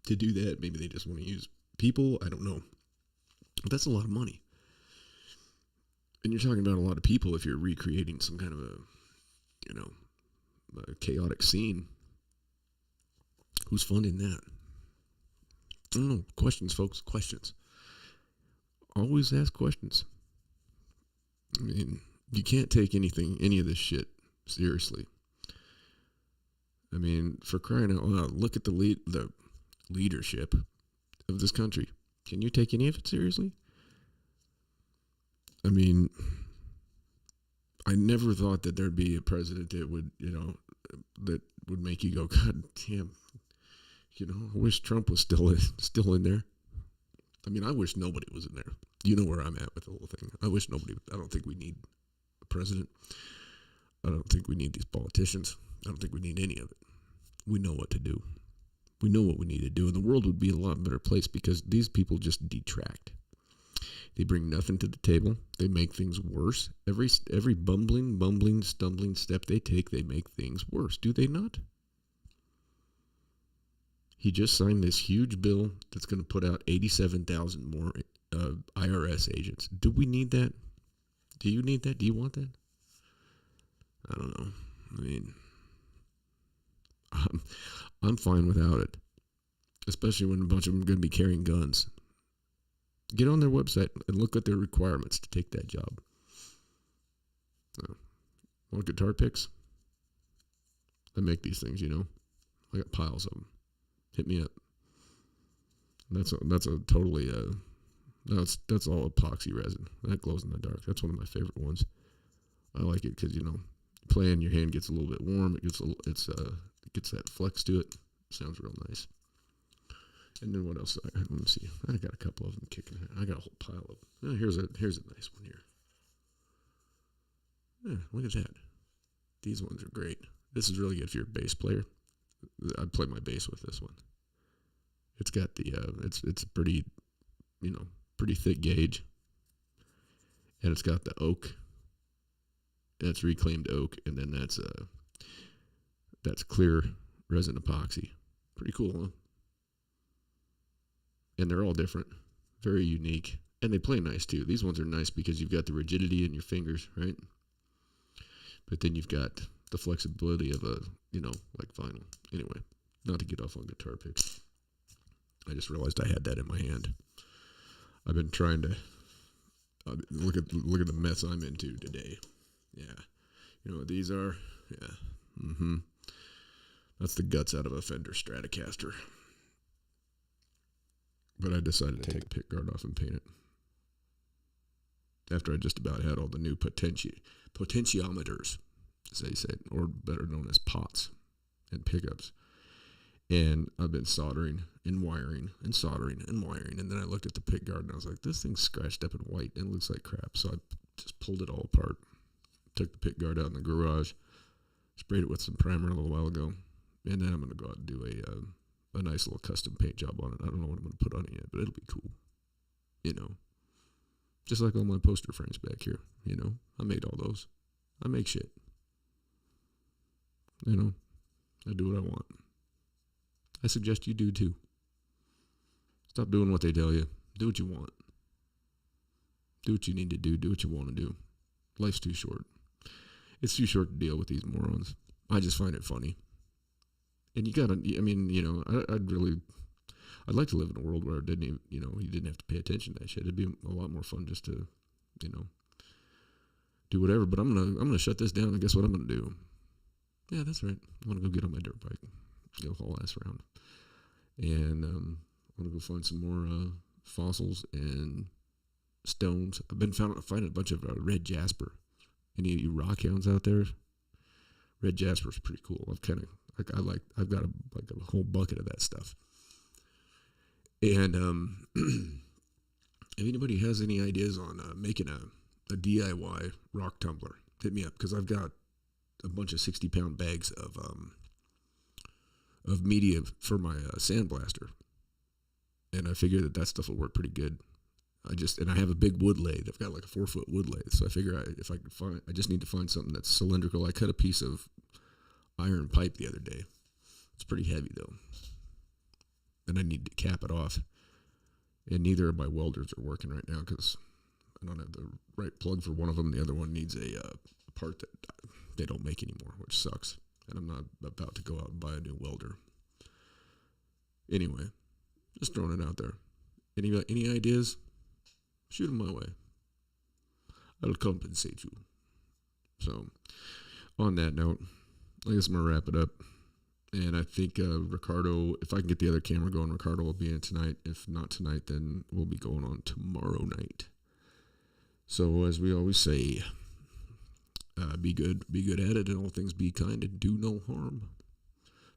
to do that. Maybe they just want to use people. I don't know. But that's a lot of money. And you're talking about a lot of people if you're recreating some kind of a chaotic scene. Who's funding that? I don't know. Questions, folks. Questions. Always ask questions. I mean, you can't take any of this shit seriously. I mean, for crying out loud, look at the leadership of this country. Can you take any of it seriously? I mean, I never thought that there'd be a president that would, that would make you go, God damn, I wish Trump was still in there. I mean, I wish nobody was in there. You know where I'm at with the whole thing. I don't think we need a president. I don't think we need these politicians. I don't think we need any of it. We know what to do. We know what we need to do, and the world would be a lot better place because these people just detract. They bring nothing to the table. They make things worse. Every bumbling, stumbling step they take, they make things worse. Do they not? He just signed this huge bill that's going to put out 87,000 more IRS agents. Do we need that? Do you need that? Do you want that? I don't know. I mean, I'm fine without it, especially when a bunch of them are going to be carrying guns. Get on their website and look at their requirements to take that job. Want guitar picks? I make these things, I got piles of them. Hit me up. That's a totally that's all epoxy resin. That glows in the dark. That's one of my favorite ones. I like it because playing your hand gets a little bit warm. It gets that flex to it. Sounds real nice. And then what else? Let me see. I got a couple of them kicking. I got a whole pile of them. Oh, here's a nice one here. Yeah, look at that. These ones are great. This is really good if you're a bass player. I play my bass with this one. It's got the it's pretty, pretty thick gauge, and it's got the oak. That's reclaimed oak, and then that's clear resin epoxy. Pretty cool, huh? And they're all different, very unique, and they play nice too. These ones are nice because you've got the rigidity in your fingers, right? But then you've got the flexibility of like vinyl. Anyway, not to get off on guitar picks. I just realized I had that in my hand. I've been trying to look at the mess I'm into today. Yeah, you know what these are? Yeah, that's the guts out of a Fender Stratocaster. But I decided to take the pick guard off and paint it. After I just about had all the new potentiometers, as they say, or better known as pots and pickups. And I've been soldering and wiring and soldering and wiring. And then I looked at the pick guard and I was like, this thing's scratched up and white and it looks like crap. So I just pulled it all apart. Took the pick guard out in the garage. Sprayed it with some primer a little while ago. And then I'm going to go out and do a nice little custom paint job on it. I don't know what I'm going to put on it yet, but it'll be cool. Just like all my poster frames back here. I made all those. I make shit. I do what I want. I suggest you do too. Stop doing what they tell you. Do what you want. Do what you need to do. Do what you want to do. Life's too short. It's too short to deal with these morons. I just find it funny. And you gotta, I mean, you know, I'd like to live in a world where it didn't even, you know, you didn't have to pay attention to that shit. It'd be a lot more fun just to, you know, do whatever. But I'm gonna shut this down. And guess what I'm gonna do? Yeah, that's right. I'm gonna go get on my dirt bike, go haul ass around, and I'm gonna go find some more fossils and stones. I've been finding a bunch of red jasper. Any of you rock hounds out there? Red jasper is pretty cool. I've got a whole bucket of that stuff. And if anybody has any ideas on making a DIY rock tumbler, hit me up, because I've got a bunch of 60-pound bags of media for my sandblaster, and I figure that stuff will work pretty good. I have a big wood lathe. I've got like a 4-foot wood lathe, so I figure I just need to find something that's cylindrical. I cut a piece of iron pipe the other day. It's pretty heavy though, and I need to cap it off. And neither of my welders are working right now because I don't have the right plug for one of them. The other one needs a part that they don't make anymore, which sucks. And I'm not about to go out and buy a new welder. Anyway, just throwing it out there. Any ideas? Shoot them my way. I'll compensate you. So, on that note, I guess I'm going to wrap it up. And I think Ricardo, if I can get the other camera going, Ricardo will be in tonight. If not tonight, then we'll be going on tomorrow night. So, as we always say, be good at it, and all things be kind, and do no harm.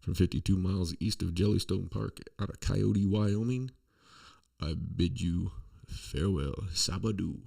From 52 miles east of Jellystone Park, out of Coyote, Wyoming, I bid you farewell. Sabadoo.